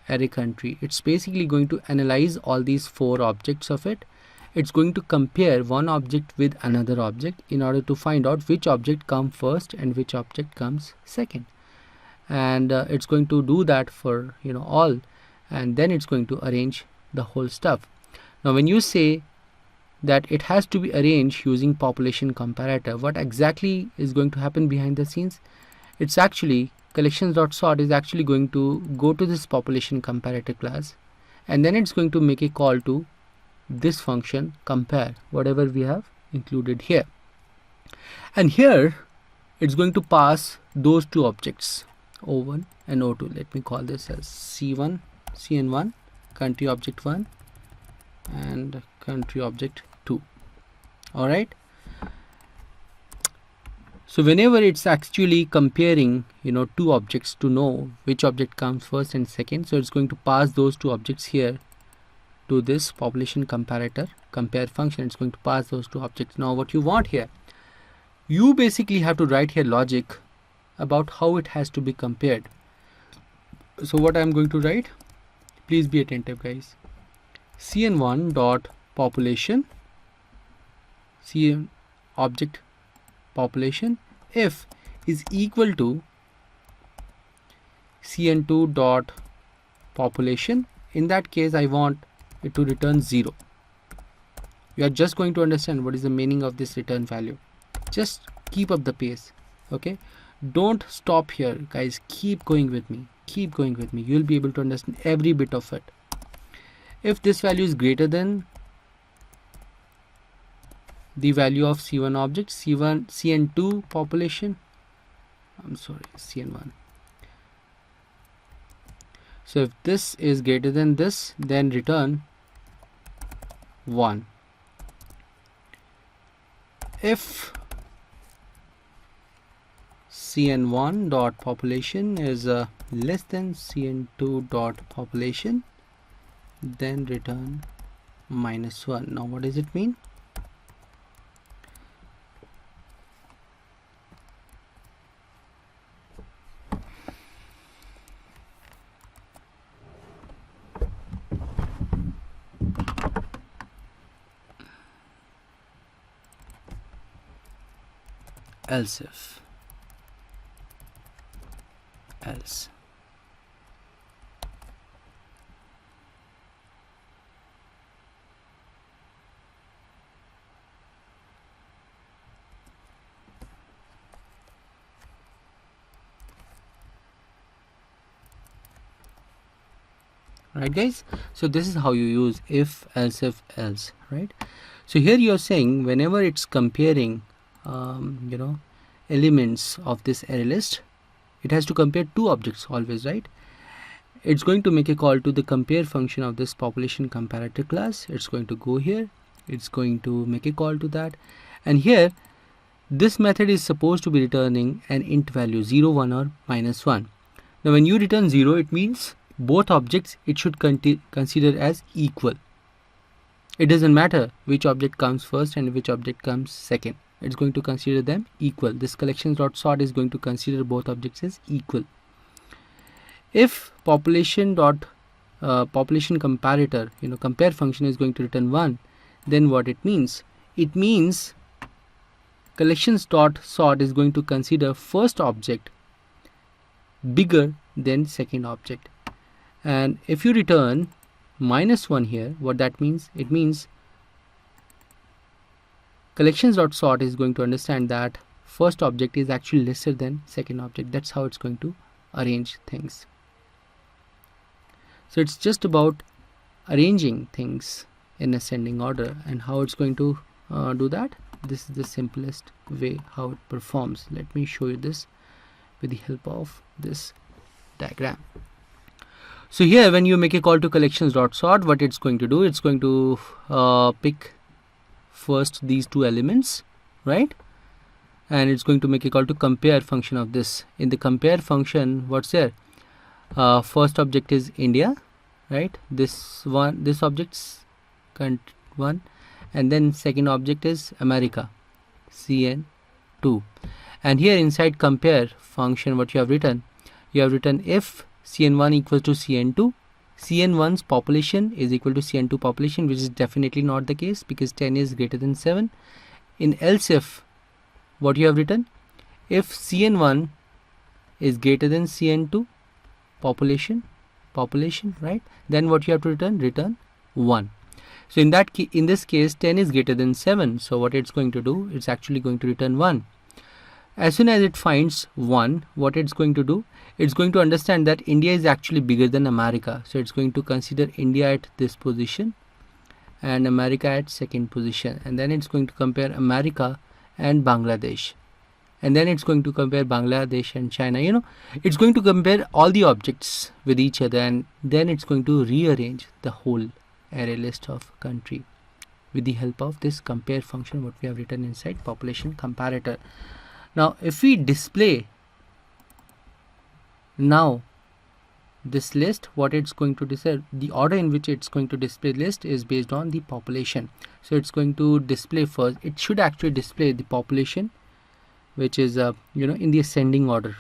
array country, it's basically going to analyze all these 4 objects of it. It's going to compare one object with another object in order to find out which object comes first and which object comes second. And it's going to do that for all, and then it's going to arrange the whole stuff. Now when you say that it has to be arranged using population comparator, what exactly is going to happen behind the scenes? It's actually collections.sort is actually going to go to this population comparator class, and then it's going to make a call to this function compare, whatever we have included here, and here it's going to pass those 2 objects, O1 and O2. Let me call this as cn1 country object 1 and country object 2. Alright, so whenever it's actually comparing 2 objects to know which object comes first and second, so it's going to pass those 2 objects here to this population comparator compare function. It's going to pass those 2 objects. Now what you want here, you basically have to write here logic about how it has to be compared. So what I'm going to write, please be attentive guys, cn1 dot population cn object population if is equal to cn2 dot population. In that case I want it to return 0. You are just going to understand what is the meaning of this return value. Just keep up the pace, okay? Don't stop here guys, keep going with me, you'll be able to understand every bit of it. If this value is greater than the value of c1 object, cn2 population, cn1. So if this is greater than this, then return 1. If cn1 dot population is less than cn2 dot population, then return -1. Now what does it mean? Else if else. right guys? So this is how you use if, else, if, else, right? So here you are saying whenever it's comparing elements of this array list, it has to compare two objects always, right? It's going to make a call to the compare function of this population comparator class. It's going to go here, it's going to make a call to that, and here this method is supposed to be returning an int value 0, 1 or -1. Now when you return 0, it means both objects it should consider as equal. It doesn't matter which object comes first and which object comes second. It's going to consider them equal. This collections.sort is going to consider both objects as equal. If population comparator, compare function is going to return 1, then what it means? It means collections.sort is going to consider first object bigger than second object. And if you return -1 here, what that means? It means collections.sort is going to understand that first object is actually lesser than second object. That's how it's going to arrange things. So it's just about arranging things in ascending order, and how it's going to do that. This is the simplest way how it performs. Let me show you this with the help of this diagram. So here when you make a call to collections.sort, what it's going to do, it's going to pick first these two elements, right? And it's going to make a call to compare function of this. In the compare function, what's there? First object is India, right? This object's one, and then second object is America, CN2. And here inside compare function, what you have written if CN1 equals to CN2, CN1's population is equal to CN2 population, which is definitely not the case because 10 is greater than 7. In else if, what you have written, if CN1 is greater than CN2 population, right, then what you have to return 1. So in this case 10 is greater than 7, so what it's going to do, it's actually going to return 1. As soon as it finds 1, what it's going to do, it's going to understand that India is actually bigger than America, so it's going to consider India at this position and America at second position, and then it's going to compare America and Bangladesh, and then it's going to compare Bangladesh and China. It's going to compare all the objects with each other, and then it's going to rearrange the whole array list of country with the help of this compare function what we have written inside population comparator. Now if we display now this list, what it's going to display, the order in which it's going to display list is based on the population. So it's going to display first, it should actually display the population which is in the ascending order.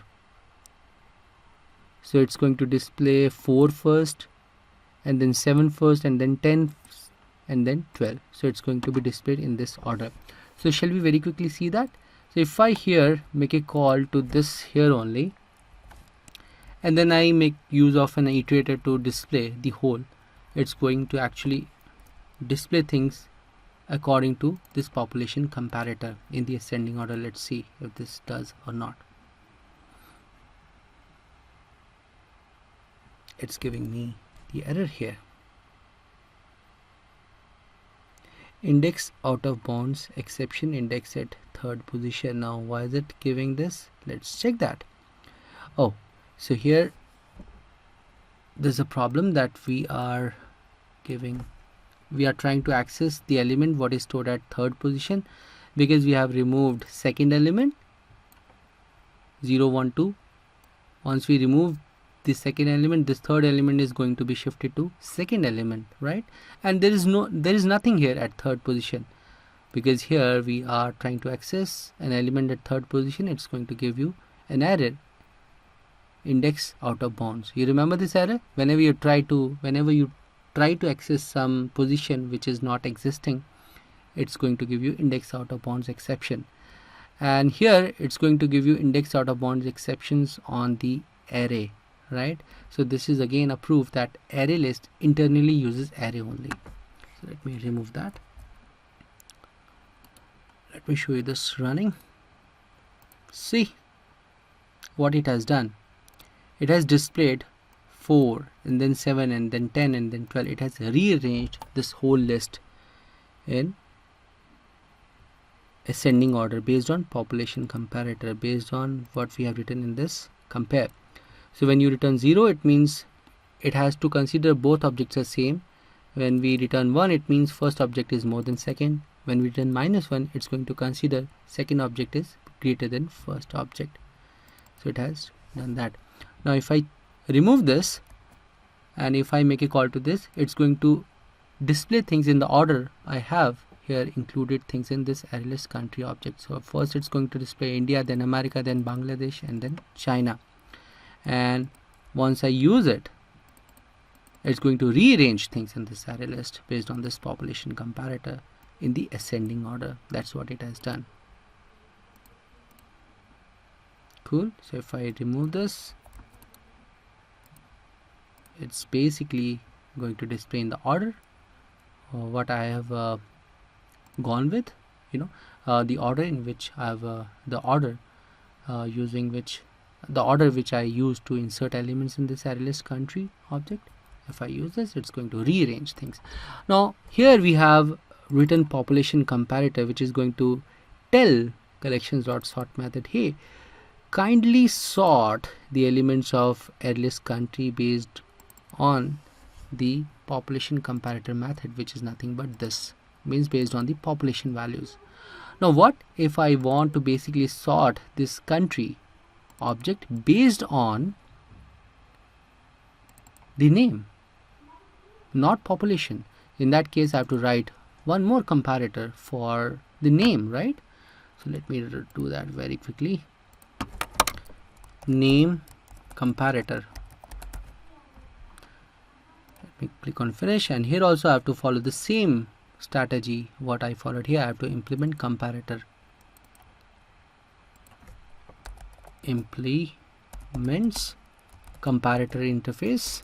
So it's going to display 4 first, and then 7 first, and then 10, and then 12. So it's going to be displayed in this order. So shall we very quickly see that? So if I here make a call to this here only, and then I make use of an iterator to display the whole, it's going to actually display things according to this population comparator in the ascending order. Let's see if this does or not. It's giving me the error here. Index out of bounds exception, index at third position. Now why is it giving this? Let's check that. Oh, so here there's a problem that we are trying to access the element what is stored at third position, because we have removed second element 0, 1, 2. Once we remove the second element, this third element is going to be shifted to second element, right? And there is nothing here at third position, because here we are trying to access an element at third position. It's going to give you an error, index out of bounds. You remember this error? Whenever you try to access some position which is not existing, it's going to give you index out of bounds exception. And here it's going to give you index out of bounds exceptions on the array, right? So this is again a proof that ArrayList internally uses array only. So let me remove that. Let me show you this running. See what it has done. It has displayed 4 and then 7 and then 10 and then 12. It has rearranged this whole list in ascending order based on population comparator, based on what we have written in this compare. So when you return 0, it means it has to consider both objects as same. When we return 1, it means first object is more than second. When we return -1, it's going to consider second object is greater than first object. So it has done that. Now if I remove this and if I make a call to this, it's going to display things in the order I have here included things in this ArrayList country object. So first it's going to display India, then America, then Bangladesh, and then China. And once I use it, it's going to rearrange things in this array list based on this population comparator in the ascending order. That's what it has done. Cool. So if I remove this, it's basically going to display in the order what I have gone with, the order in which I have the order which I use to insert elements in this ArrayList country object. If I use this, it's going to rearrange things. Now here we have written population comparator, which is going to tell collections.sort method, hey, kindly sort the elements of ArrayList country based on the population comparator method, which is nothing but this, means based on the population values. Now what if I want to basically sort this country object based on the name, not population? In that case, I have to write one more comparator for the name, right? So let me do that very quickly. Name comparator. Let me click on finish, and here also I have to follow the same strategy what I followed here. I have to implement comparator. Implements comparator interface.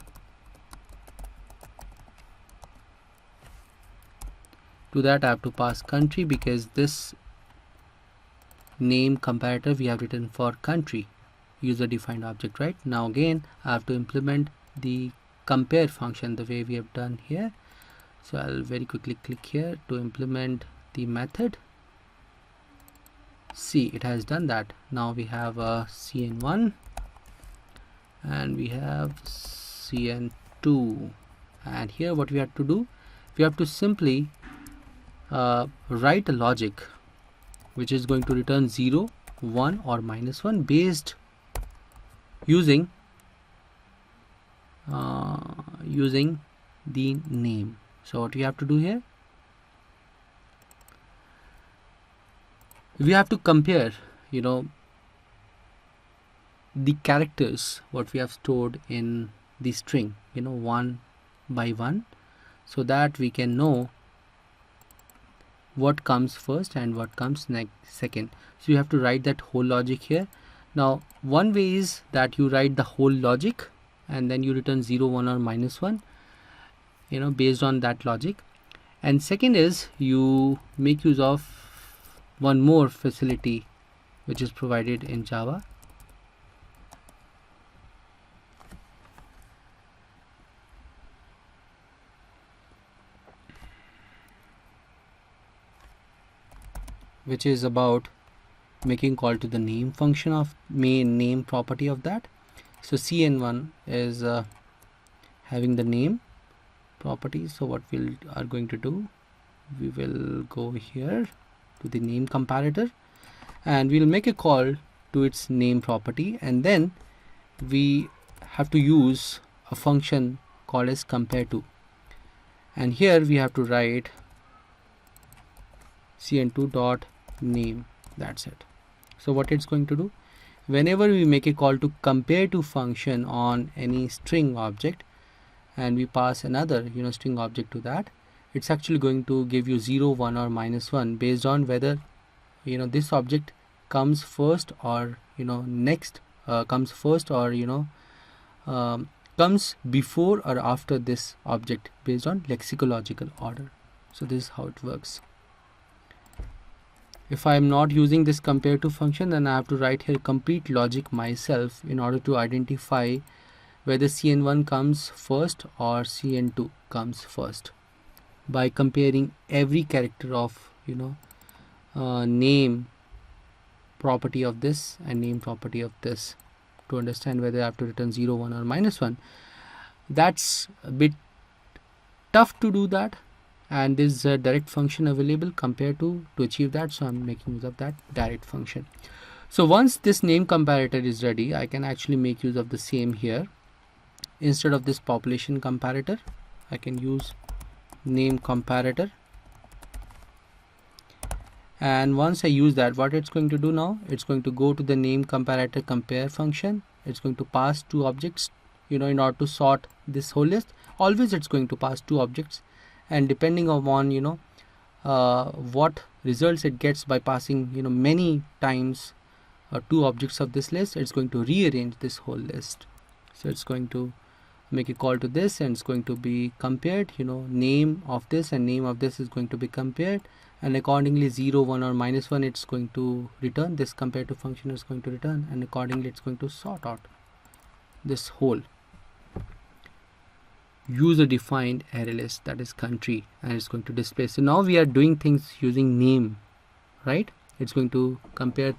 To that I have to pass country, because this name comparator we have written for country, user defined object, right? Now again I have to implement the compare function the way we have done here. So I'll very quickly click here to implement the method. See, it has done that. Now we have a cn1 and we have cn2, and here what we have to do, we have to simply write a logic which is going to return 0, 1 or -1 based using the name. So what we have to do here, we have to compare the characters what we have stored in the string, one by one, so that we can know what comes first and what comes second. So you have to write that whole logic here. Now one way is that you write the whole logic and then you return 0, 1 or -1 based on that logic. And second is you make use of one more facility which is provided in Java, which is about making call to the name function of main name property of that. So cn1 is having the name property. So what we are going to do, we will go here to the name comparator and we'll make a call to its name property, and then we have to use a function called as compare to, and here we have to write cn2 dot name. That's it. So what it's going to do, whenever we make a call to compare to function on any string object and we pass another string object to that, it's actually going to give you 0, 1 or -1 based on whether this object comes first or next, comes first or comes before or after this object based on lexicological order. So this is how it works. If I am not using this compare to function, then I have to write here complete logic myself in order to identify whether cn1 comes first or cn2 comes first by comparing every character of name property of this and name property of this to understand whether I have to return 0, 1 or -1. That's a bit tough to do that, and there's a direct function available compared to achieve that, so I'm making use of that direct function. So once this name comparator is ready, I can actually make use of the same here. Instead of this population comparator, I can use name comparator, and once I use that, what it's going to do now, it's going to go to the name comparator compare function. It's going to pass two objects, in order to sort this whole list. Always it's going to pass two objects, and depending upon what results it gets by passing many times two objects of this list, it's going to rearrange this whole list. So it's going to make a call to this, and it's going to be compared, name of this and name of this is going to be compared, and accordingly 0, 1 or -1 it's going to return. This comparative function is going to return, and accordingly it's going to sort out this whole user defined array list, that is country, and it's going to display. So now we are doing things using name, right? It's going to compare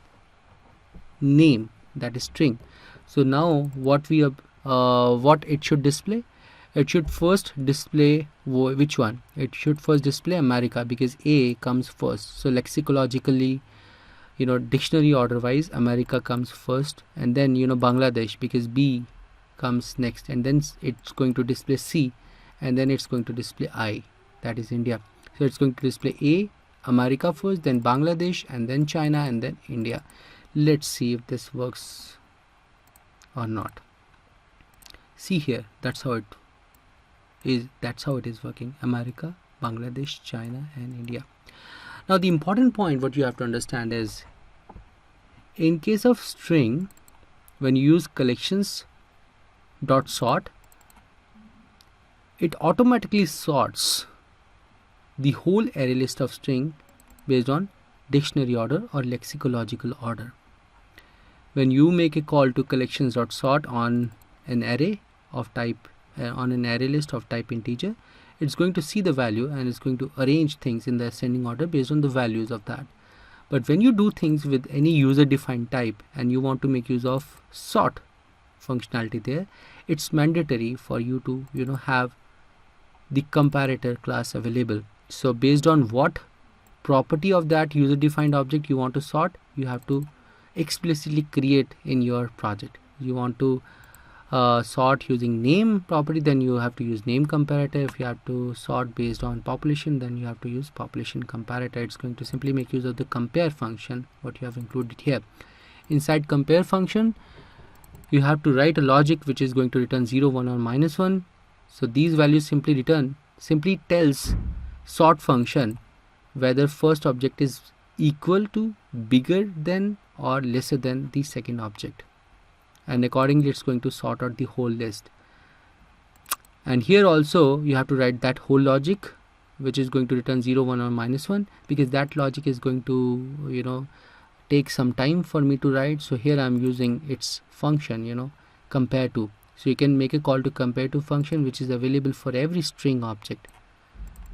name, that is string. So now what it should display, it should first display which one? It should first display America, because A comes first. So lexicologically, dictionary order wise, America comes first, and then Bangladesh, because B comes next, and then it's going to display C, and then it's going to display I, that is India. So it's going to display A, America first, then Bangladesh, and then China, and then India. Let's see if this works or not. See here, that's how it is working. America, Bangladesh, China, and India. Now the important point what you have to understand is, in case of string, when you use collections dot sort, it automatically sorts the whole array list of string based on dictionary order or lexicological order. When you make a call to collections dot sort on an array of type on an array list of type integer, it's going to see the value and it's going to arrange things in the ascending order based on the values of that. But when you do things with any user defined type and you want to make use of sort functionality there, it's mandatory for you to have the comparator class available. So based on what property of that user defined object you want to sort, you have to explicitly create in your project. You want to sort using name property, then you have to use name comparator. If you have to sort based on population, then you have to use population comparator. It's going to simply make use of the compare function what you have included here. Inside compare function, you have to write a logic which is going to return 0, 1 or -1. So these values simply tells sort function whether first object is equal to, bigger than, or lesser than the second object, and accordingly it's going to sort out the whole list. And here also you have to write that whole logic which is going to return 0, 1 or -1, because that logic is going to take some time for me to write. So here I'm using its function compare to. So you can make a call to compare to function which is available for every string object,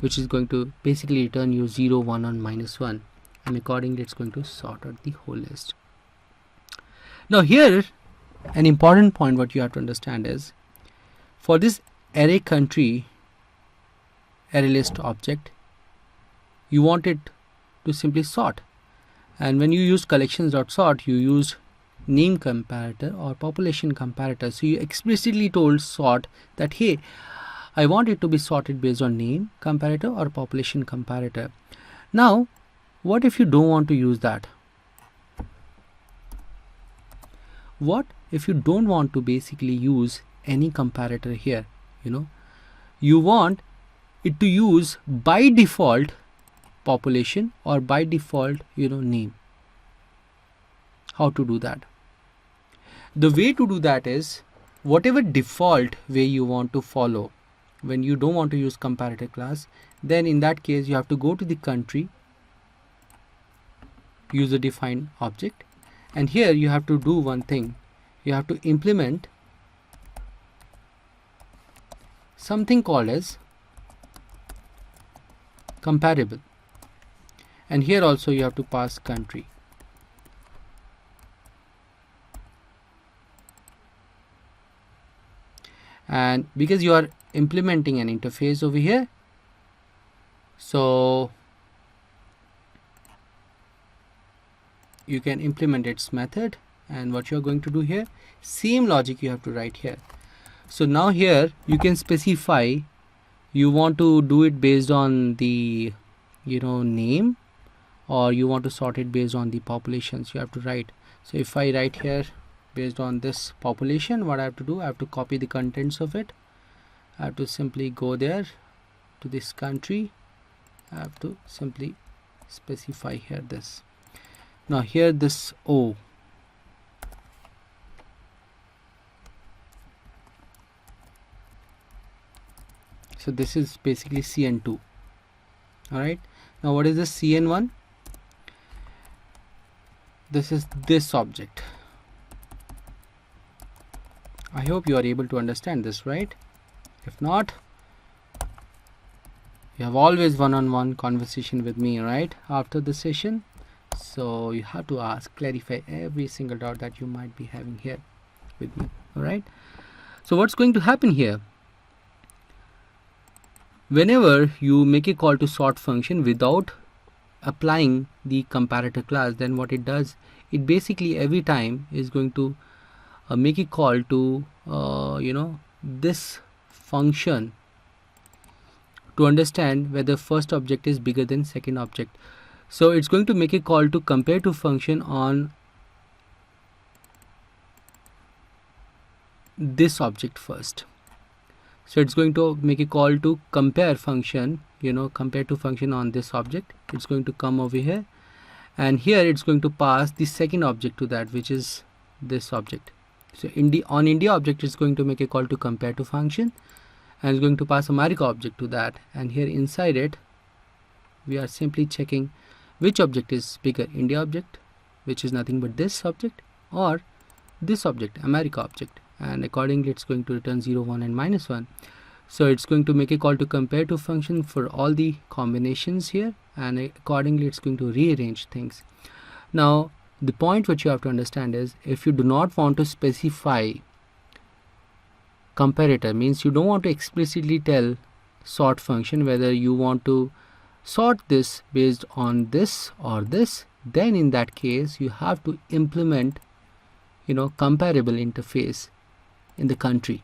which is going to basically return you 0, 1 or -1, and accordingly it's going to sort out the whole list. Now here an important point what you have to understand is, for this array country array list object, you want it to simply sort, and when you use collections.sort, you use name comparator or population comparator. So you explicitly told sort that, hey, I want it to be sorted based on name comparator or population comparator. Now what if you don't want to use that? What if you don't want to basically use any comparator here? You want it to use by default population or by default name. How to do that? The way to do that is, whatever default way you want to follow when you don't want to use comparator class, then in that case you have to go to the country user defined object, and here you have to do one thing. You have to implement something called as comparable, and here also you have to pass country. And because you are implementing an interface over here, so you can implement its method, and what you are going to do here, same logic you have to write here. So now here you can specify you want to do it based on the name, or you want to sort it based on the populations. You have to write. So if I write here based on this population, what I have to do, I have to copy the contents of it. I have to simply go there to this country. I have to simply specify here this. Now here this O, so this is basically CN2. Alright, now what is this CN1? This is this object. I hope you are able to understand this, right? If not, you have always one-on-one conversation with me, right, after the session. So you have to clarify every single doubt that you might be having here with me. Alright, so what's going to happen here? Whenever you make a call to sort function without applying the comparator class, then what it does, it basically every time is going to make a call to this function to understand whether first object is bigger than second object. So it's going to make a call to compare to function on this object first. So it's going to make a call to compare function, compare to function on this object. It's going to come over here, and here it's going to pass the second object to that, which is this object. So on India object, it's going to make a call to compare to function, and it's going to pass America object to that. And here inside it, we are simply checking which object is bigger, India object, which is nothing but this object, or this object, America object. And accordingly it's going to return 0, 1 and -1. So it's going to make a call to compare to function for all the combinations here, and accordingly it's going to rearrange things. Now the point which you have to understand is, if you do not want to specify comparator, means you don't want to explicitly tell sort function whether you want to sort this based on this or this, then in that case you have to implement comparable interface in the country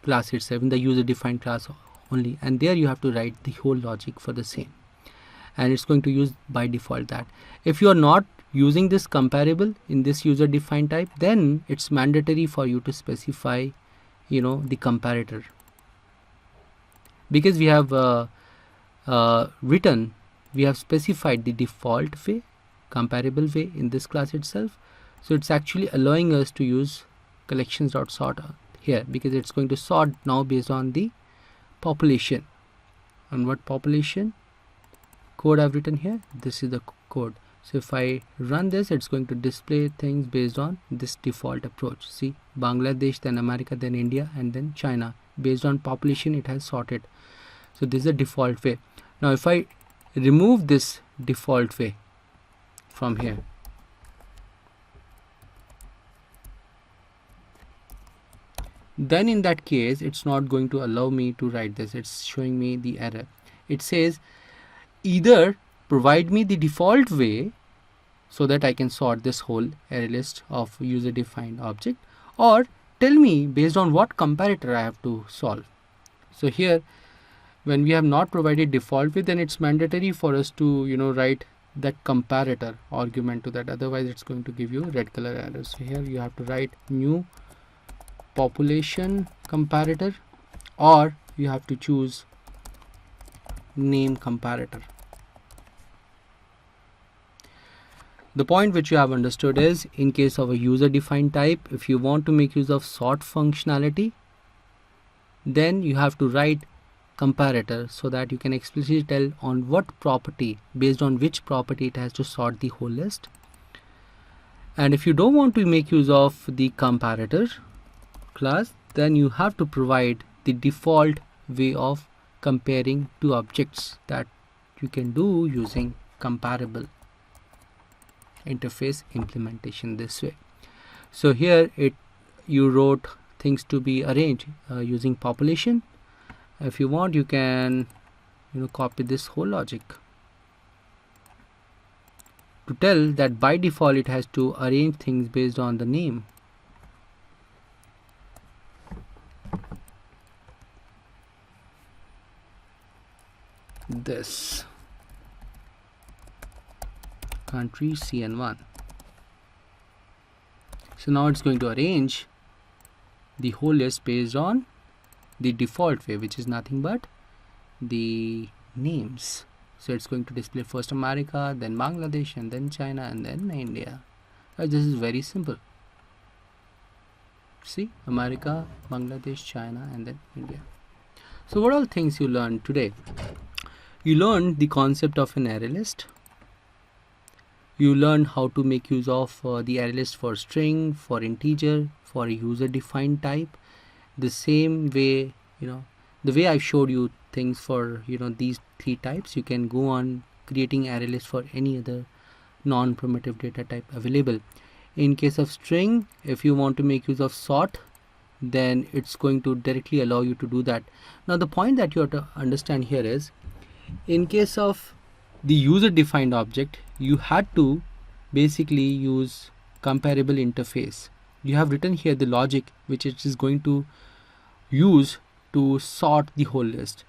class itself, in the user defined class only, and there you have to write the whole logic for the same, and it's going to use by default that. If you are not using this comparable in this user defined type, then it's mandatory for you to specify the comparator, because we have we have specified the default way, comparable way in this class itself. So it's actually allowing us to use collections.sort here, because it's going to sort now based on the population. And what population code I've written here, this is the code. So if I run this, it's going to display things based on this default approach. See, Bangladesh, then America, then India, and then China. Based on population it has sorted. So this is the default way. Now if I remove this default way from here, then in that case it's not going to allow me to write this. It's showing me the error. It says either provide me the default way so that I can sort this whole array list of user defined object, or tell me based on what comparator I have to solve. So here when we have not provided default way, then it's mandatory for us to write that comparator argument to that, otherwise it's going to give you red color error. So here you have to write new population comparator, or you have to choose name comparator. The point which you have understood is, in case of a user defined type, if you want to make use of sort functionality, then you have to write comparator so that you can explicitly tell on what property, based on which property it has to sort the whole list. And if you don't want to make use of the comparator class, then you have to provide the default way of comparing two objects that you can do using comparable interface implementation this way. So here you wrote things to be arranged using population. If you want, you can copy this whole logic to tell that by default it has to arrange things based on the name. This country CN1. So now it's going to arrange the whole list based on the default way, which is nothing but the names. So it's going to display first America, then Bangladesh, and then China, and then India. This is very simple. See, America, Bangladesh, China, and then India. So what all things you learned today? You learned the concept of an array list. You learned how to make use of the array list for string, for integer, for a user defined type. The same way, the way I showed you things for these three types, you can go on creating array list for any other non-primitive data type available. In case of string, if you want to make use of sort, then it's going to directly allow you to do that. Now the point that you have to understand here is, in case of the user defined object, you had to basically use comparable interface. You have written here the logic which it is going to use to sort the whole list.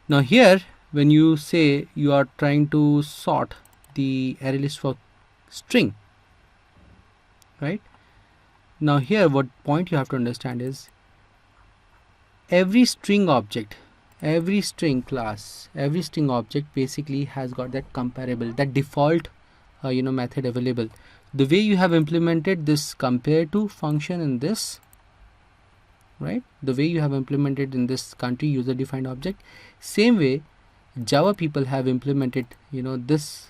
Now here, when you say you are trying to sort the array list for string, right? Now here, what point you have to understand is, every string object, every string class, every string object basically has got that comparable, that default method available. The way you have implemented this compare to function in this, right, the way you have implemented in this country user defined object, same way Java people have implemented this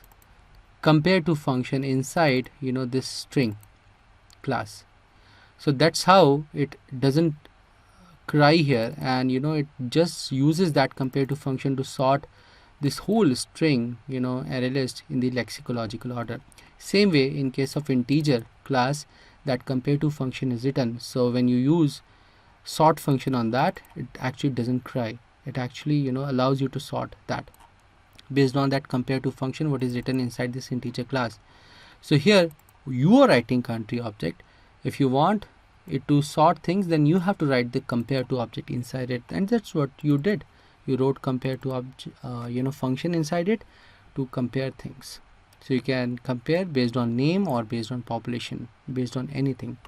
compare to function inside this string class. So that's how it doesn't cry here, and it just uses that compare to function to sort this whole string array list in the lexicological order. Same way in case of integer class, that compare to function is written. So when you use sort function on that, it actually doesn't cry. It actually allows you to sort that based on that compare to function what is written inside this integer class. So here you are writing country object. If you want it to sort things, then you have to write the compare to object inside it, and that's what you did. You wrote compare to object function inside it to compare things. So you can compare based on name or based on population, based on anything.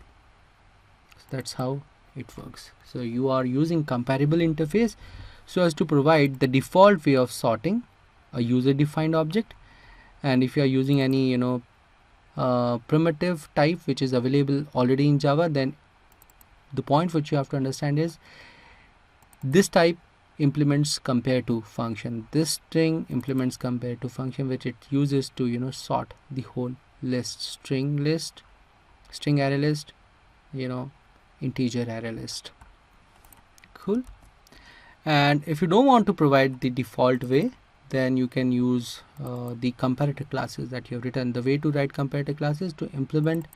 So that's how it works. So you are using comparable interface so as to provide the default way of sorting a user defined object. And if you are using any primitive type which is available already in Java, then the point which you have to understand is, this type implements compare to function, this string implements compare to function, which it uses to sort the whole list, string list, string array list, integer array list. Cool. And if you don't want to provide the default way, then you can use the comparator classes that you have written. The way to write comparator classes to implement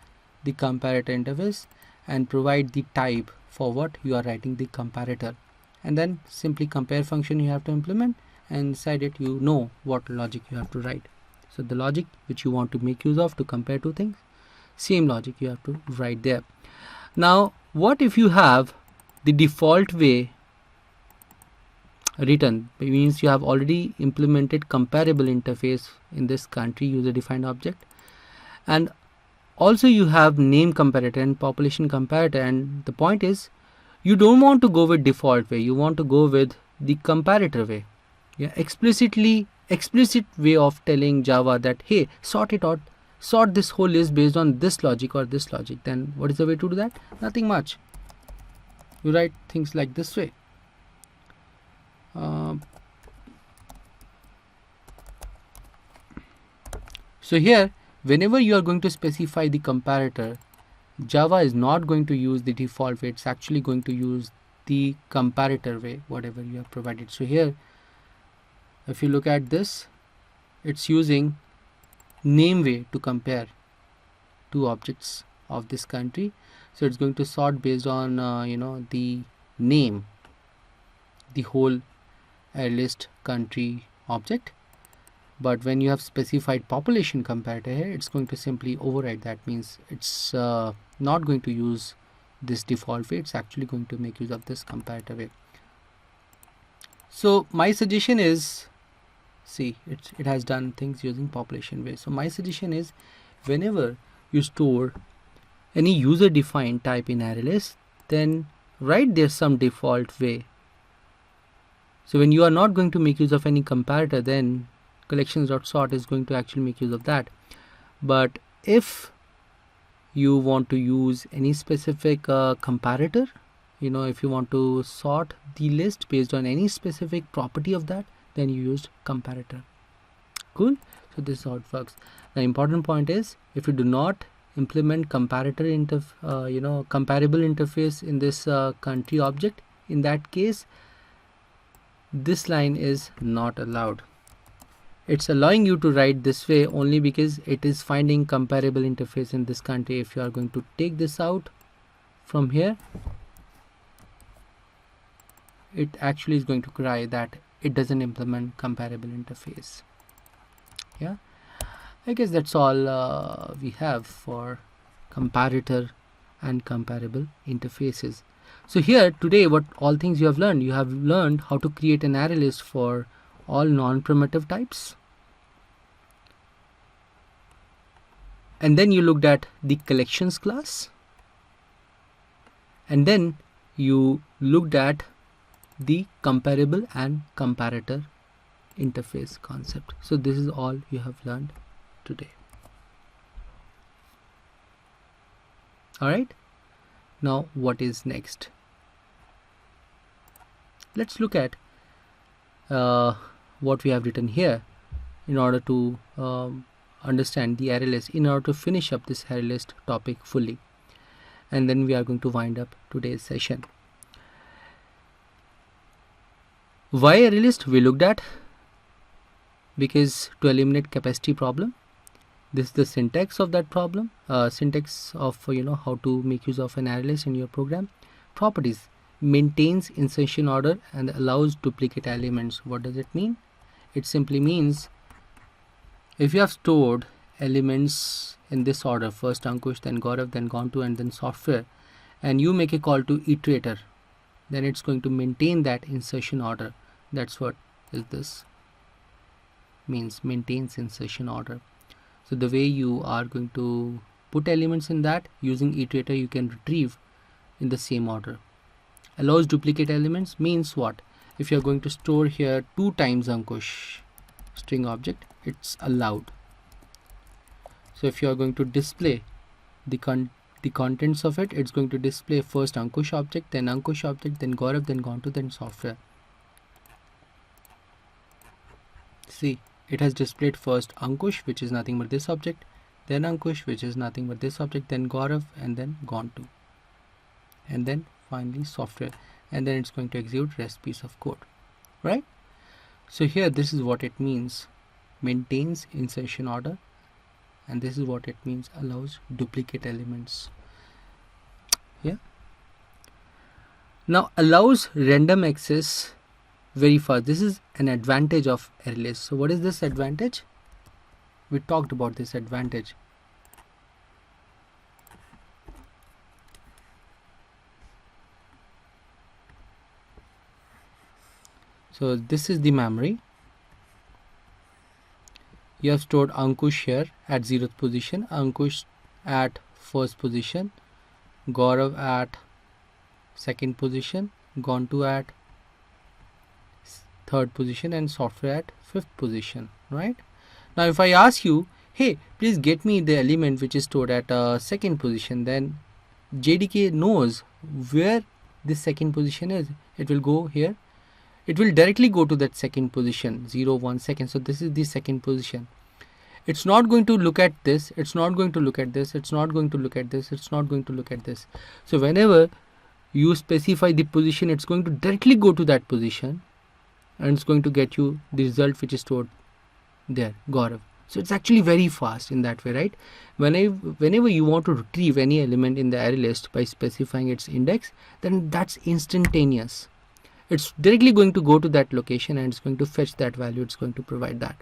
the comparator interface and provide the type for what you are writing the comparator, and then simply compare function you have to implement, and inside it what logic you have to write. So the logic which you want to make use of to compare two things, same logic you have to write there. Now what if you have the default way written? It means you have already implemented comparable interface in this country user defined object, and also you have name comparator and population comparator, and the point is, you don't want to go with default way, you want to go with the comparator way. Explicit way of telling Java that, hey, sort it out, sort this whole list based on this logic or this logic. Then what is the way to do that? Nothing much. You write things like this way. So here, whenever you are going to specify the comparator, Java is not going to use the default way, it's actually going to use the comparator way, whatever you have provided. So here, if you look at this, it's using name way to compare two objects of this country. So it's going to sort based on the name, the whole ArrayList country object. But when you have specified population comparator here, it's going to simply override that. Means it's not going to use this default way, it's actually going to make use of this comparator way. So my suggestion is, see, it has done things using population way. So my suggestion is, whenever you store any user defined type in ArrayList, then write there some default way. So when you are not going to make use of any comparator, then collections.sort is going to actually make use of that. But if you want to use any specific comparator, if you want to sort the list based on any specific property of that, then you used comparator. Cool. So this is how it works. The important point is, if you do not implement comparator comparable interface in this country object, in that case this line is not allowed. It's allowing you to write this way only because it is finding comparable interface in this country. If you are going to take this out from here, it actually is going to cry that it doesn't implement comparable interface. Yeah, I guess that's all we have for comparator and comparable interfaces. So here today, what all things you have learned how to create an array list for all non-primitive types, and then you looked at the collections class, and then you looked at the comparable and comparator interface concept. So this is all you have learned today. Alright, now what is next? Let's look at what we have written here in order to understand the array list, in order to finish up this array list topic fully, and then we are going to wind up today's session. Why array list we looked at? Because to eliminate capacity problem. This is the syntax of that problem, syntax of how to make use of an array list in your program. Properties: maintains insertion order and allows duplicate elements. What does it mean? It simply means if you have stored elements in this order, first Ankush, then Gaurav, then Gontu, and then software, and you make a call to iterator, then it's going to maintain that insertion order. That's what is this means, maintains insertion order. So the way you are going to put elements in that, using iterator you can retrieve in the same order. Allows duplicate elements means what? If you are going to store here 2 times Ankush string object, it's allowed. So if you are going to display the contents of it, it's going to display first Ankush object, then Ankush object, then Gaurav, then Gontu, then software. See, it has displayed first Ankush, which is nothing but this object, then Ankush, which is nothing but this object, then Gaurav, and then Gontu, and then finally software, and then it's going to execute rest piece of code, right? So here this is what it means, maintains insertion order, and this is what it means, allows duplicate elements. Yeah. Now allows random access very fast. This is an advantage of ArrayList. So what is this advantage? We talked about this advantage. So this is the memory. You have stored Ankush here at 0th position, Ankush at 1st position, Gaurav at 2nd position, Gontu at 3rd position, and software at 5th position, right? Now if I ask you, hey, please get me the element which is stored at 2nd position, then JDK knows where this 2nd position is. It will go here. It will directly go to that 2nd position, 0, 1 second. So this is the 2nd position. It's not going to look at this. It's not going to look at this. It's not going to look at this. It's not going to look at this. So whenever you specify the position, it's going to directly go to that position and it's going to get you the result which is stored there, Gaurav. So it's actually very fast in that way, right? Whenever you want to retrieve any element in the array list by specifying its index, then that's instantaneous. It's directly going to go to that location and it's going to fetch that value. It's going to provide that.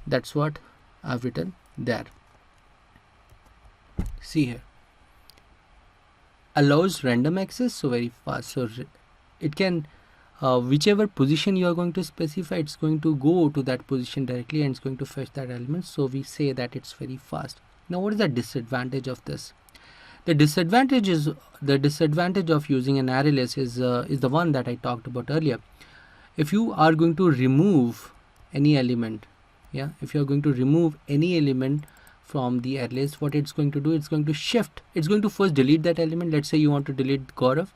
That's what I've written there. See here. Allows random access, so very fast. So it can whichever position you are going to specify, it's going to go to that position directly and it's going to fetch that element. So we say that it's very fast. Now what is the disadvantage of this? The disadvantage of using an array list is the one that I talked about earlier. If you are going to remove any element, if you are going to remove any element from the array list, what it's going to do, it's going to shift. It's going to first delete that element. Let's say you want to delete Gaurav.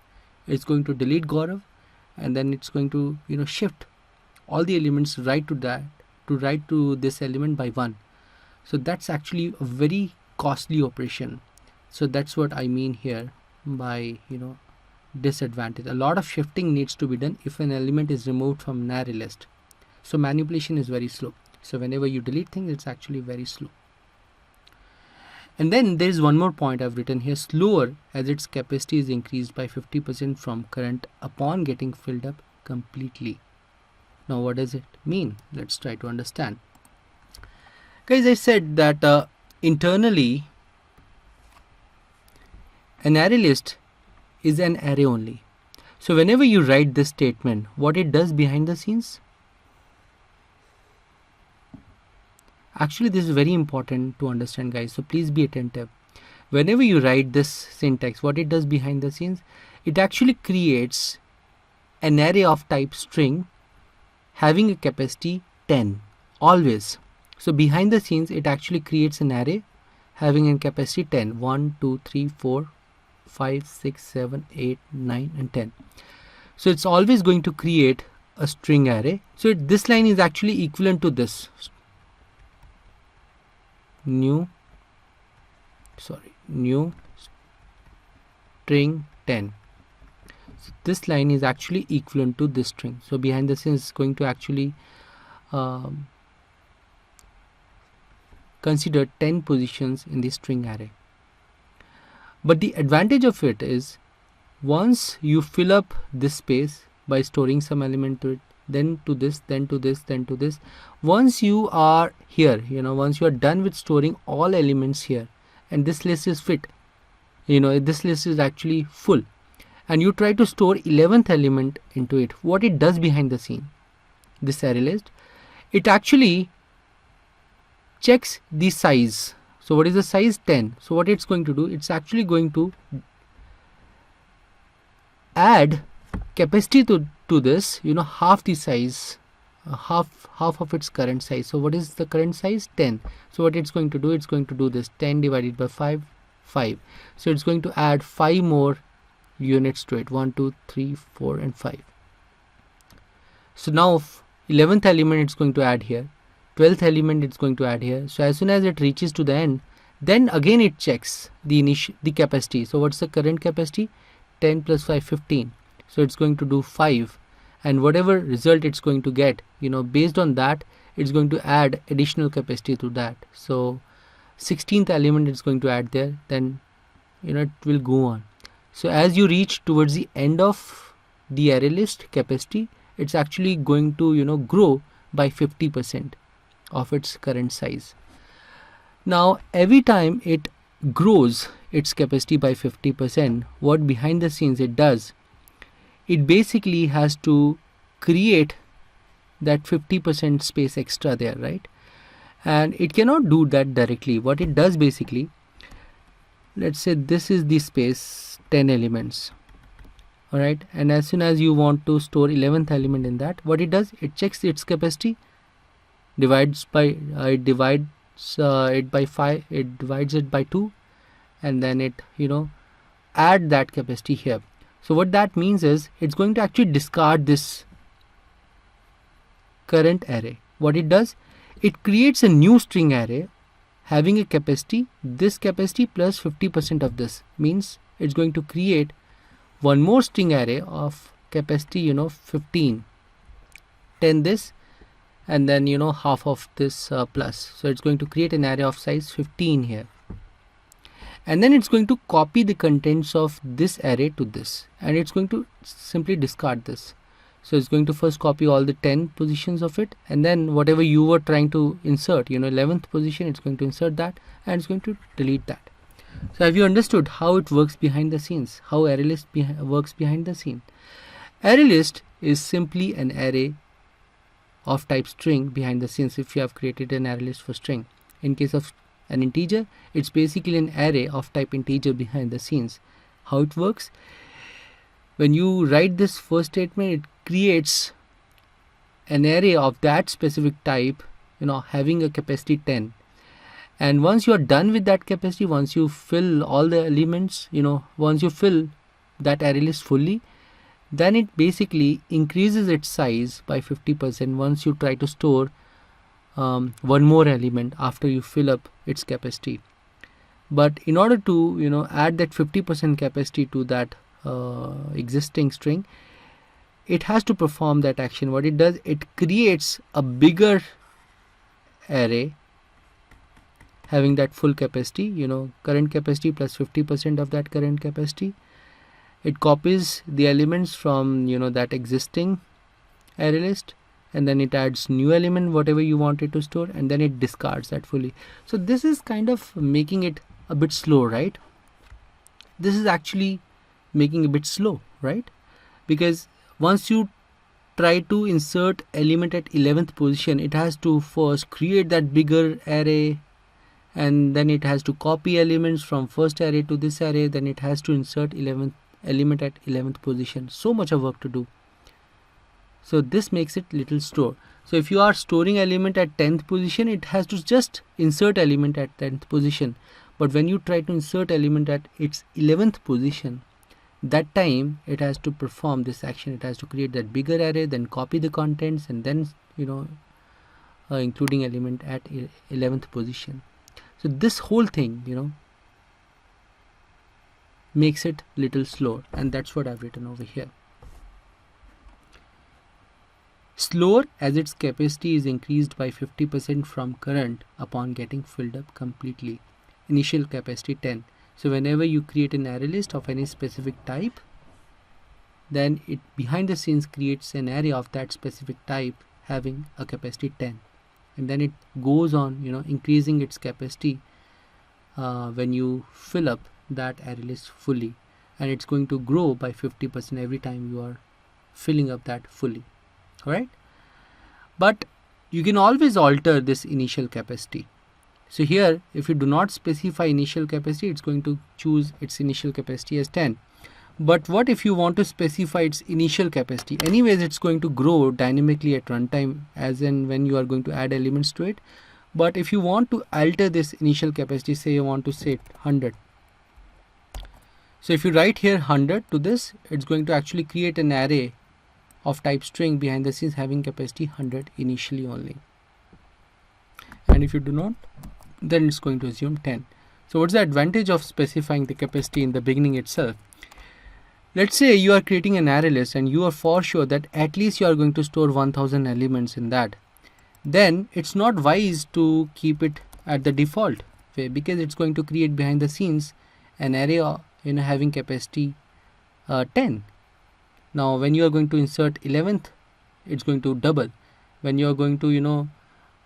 It's going to delete Gaurav, and then it's going to shift all the elements right to this element by 1. So that's actually a very costly operation. So that's what I mean here by disadvantage. A lot of shifting needs to be done if an element is removed from an array list. So manipulation is very slow. So whenever you delete things, it's actually very slow. And then there is one more point I've written here: slower, as its capacity is increased by 50% from current upon getting filled up completely. Now what does it mean? Let's try to understand. Guys, I said that internally an array list is an array only. So whenever you write this statement, what it does behind the scenes, actually this is very important to understand, guys, so please be attentive. Whenever you write this syntax, what it does behind the scenes, it actually creates an array of type string having a capacity 10 always. So behind the scenes it actually creates an array having a capacity 10, 1 2 3 4 5 6 7 8 9 and 10. So it's always going to create a string array. So this line is actually equivalent to this new string 10. So this line is actually equivalent to this string. So behind the scenes is going to actually consider 10 positions in the string array. But the advantage of it is, once you fill up this space by storing some element to it, then to this, then to this, then to this, once you are here, once you are done with storing all elements here and this list is fit, this list is actually full, and you try to store 11th element into it, what it does behind the scene, this array list, it actually checks the size. So what is the size? 10. So what it's going to do, it's actually going to add capacity to this, half the size, half of its current size. So what is the current size? 10. So what it's going to do, it's going to do this 10 divided by 5, 5. So it's going to add 5 more units to it, 1 2 3 4 and 5. So now 11th element it's going to add here, 12th element it's going to add here. So as soon as it reaches to the end, then again it checks the capacity. So what's the current capacity? 10 plus 5, 15. So it's going to do 5, and whatever result it's going to get, based on that, it's going to add additional capacity to that. So 16th element it's going to add there, then it will go on. So as you reach towards the end of the array list capacity, it's actually going to grow by 50% of its current size. Now every time it grows its capacity by 50%, what behind the scenes it does, it basically has to create that 50% space extra there, right? And it cannot do that directly. What it does basically, let's say this is the space, 10 elements, all right, and as soon as you want to store 11th element in that, what it does, it checks its capacity, divides it by 5, it divides it by 2, and then it add that capacity here. So what that means is, it's going to actually discard this current array. What it does, it creates a new string array having a capacity, this capacity plus 50% of this, means it's going to create one more string array of capacity 15, 10 this, and then half of this plus. So it's going to create an array of size 15 here, and then it's going to copy the contents of this array to this, and it's going to simply discard this. So it's going to first copy all the 10 positions of it, and then whatever you were trying to insert, 11th position, it's going to insert that, and it's going to delete that. So have you understood how it works behind the scenes, how ArrayList works behind the scene? ArrayList is simply an array of type string behind the scenes if you have created an ArrayList for string. In case of an integer, it's basically an array of type integer behind the scenes. How it works? When you write this first statement, it creates an array of that specific type, having a capacity 10. And once you are done with that capacity, once you fill all the elements, once you fill that array list fully, then it basically increases its size by 50% once you try to store one more element after you fill up its capacity. But in order to add that 50% capacity to that existing string, it has to perform that action. What it does, it creates a bigger array having that full capacity, current capacity plus 50% of that current capacity. It copies the elements from that existing array list, and then it adds new element whatever you want it to store, and then it discards that fully. So this is kind of making it a bit slow, right? This is actually making a bit slow, right? Because once you try to insert element at 11th position, it has to first create that bigger array, and then it has to copy elements from first array to this array, then it has to insert 11th element at 11th position. So much of work to do. So this makes it little slow. So if you are storing element at 10th position, it has to just insert element at 10th position. But when you try to insert element at its 11th position, that time it has to perform this action. It has to create that bigger array, then copy the contents, and then including element at 11th position. So this whole thing makes it little slower, and that's what I've written over here. Slower as its capacity is increased by 50% from current upon getting filled up completely. Initial capacity 10. So whenever you create an array list of any specific type, then it behind the scenes creates an array of that specific type having a capacity 10, and then it goes on increasing its capacity when you fill up that array list fully, and it's going to grow by 50% every time you are filling up that fully. Alright, but you can always alter this initial capacity. So here, if you do not specify initial capacity, it's going to choose its initial capacity as 10. But what if you want to specify its initial capacity? Anyways, it's going to grow dynamically at runtime as in when you are going to add elements to it. But if you want to alter this initial capacity, say you want to set 100. So if you write here 100 to this, it's going to actually create an array of type string behind the scenes having capacity 100 initially only. And if you do not, then it's going to assume 10. So what's the advantage of specifying the capacity in the beginning itself? Let's say you are creating an array list and you are for sure that at least you are going to store 1000 elements in that. Then it's not wise to keep it at the default way, because it's going to create behind the scenes an array having capacity 10. Now when you are going to insert 11th, it's going to double. When you are going to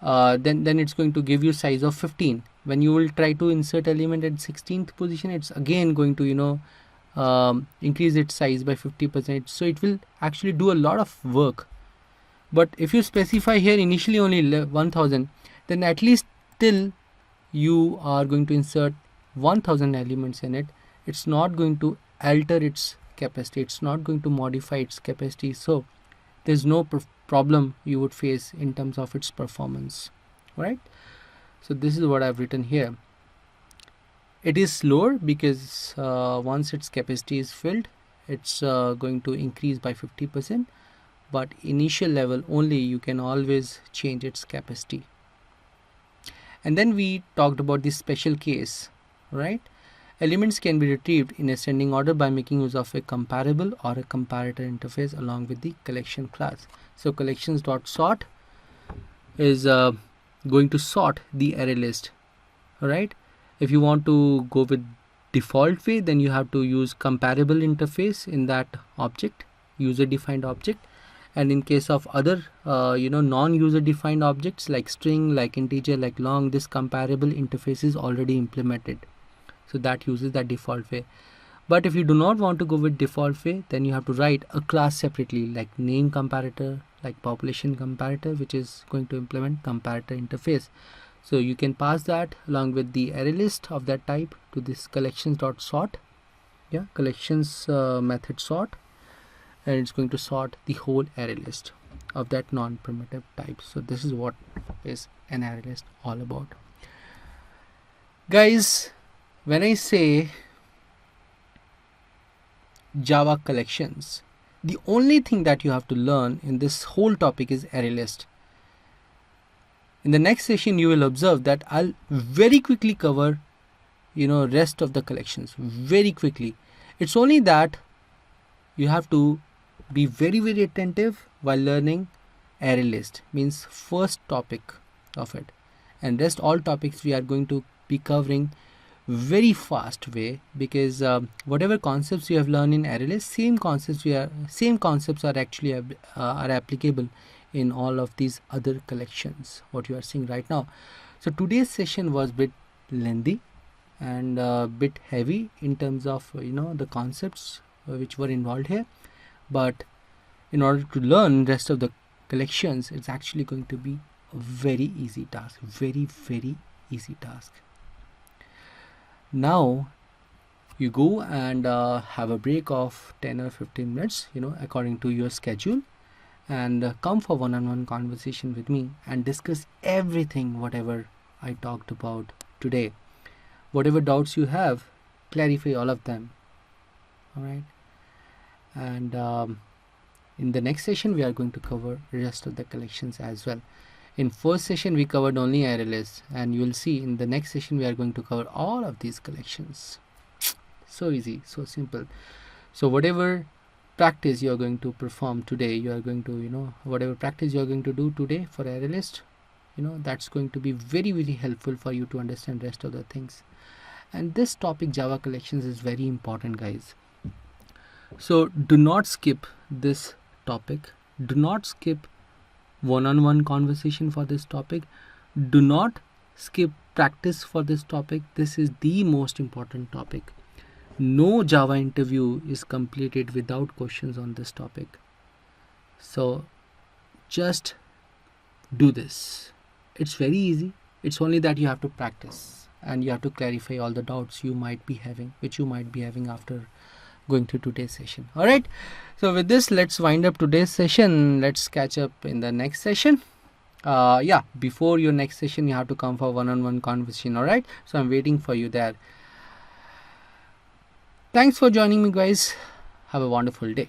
then it's going to give you size of 15. When you will try to insert element at 16th position, it's again going to increase its size by 50%. So it will actually do a lot of work. But if you specify here initially only 1000, then at least till you are going to insert 1000 elements in it, it's not going to alter its capacity, it's not going to modify its capacity. So there's no problem you would face in terms of its performance. Right? So this is what I've written here. It is slower because once its capacity is filled, it's going to increase by 50%, but initial level only you can always change its capacity. And then we talked about this special case, right? Elements can be retrieved in ascending order by making use of a comparable or a comparator interface along with the collection class. So collections.sort is going to sort the array list. Alright, if you want to go with default way, then you have to use comparable interface in that object, user defined object. And in case of other non-user defined objects like string, like integer, like long, this comparable interface is already implemented, so that uses that default way. But if you do not want to go with default way, then you have to write a class separately, like name comparator, like population comparator, which is going to implement comparator interface. So you can pass that along with the array list of that type to this collections.sort, collections method sort, and it's going to sort the whole array list of that non-primitive type. So this is what is an array list all about. Guys, when I say Java collections, the only thing that you have to learn in this whole topic is array list. In the next session, you will observe that I'll very quickly cover, rest of the collections very quickly. It's only that you have to be very, very attentive while learning array list, means first topic of it, and rest all topics we are going to be covering very fast way, because whatever concepts you have learned in array list, same concepts are actually are applicable in all of these other collections what you are seeing right now. So today's session was a bit lengthy and a bit heavy in terms of the concepts which were involved here, but in order to learn rest of the collections, it's actually going to be a very easy task, very, very easy task. Now you go and have a break of 10 or 15 minutes, according to your schedule, and come for one-on-one conversation with me and discuss everything whatever I talked about today. Whatever doubts you have, clarify all of them. All right, and in the next session we are going to cover rest of the collections as well. In first session we covered only array list, and you will see in the next session we are going to cover all of these collections. So easy, so simple. So whatever practice you are going to perform today, you are going to whatever practice you are going to do today for array list, that's going to be very, very helpful for you to understand rest of the things. And this topic, Java collections, is very important, guys. So do not skip this topic, do not skip one-on-one conversation for this topic, do not skip practice for this topic. This is the most important topic. No Java interview is completed without questions on this topic. So just do this. It's very easy. It's only that you have to practice and you have to clarify all the doubts you might be having, which you might be having after going to today's session. All right. So with this, let's wind up today's session. Let's catch up in the next session. Before your next session, you have to come for one-on-one conversation. All right. So I'm waiting for you there. Thanks for joining me, guys. Have a wonderful day.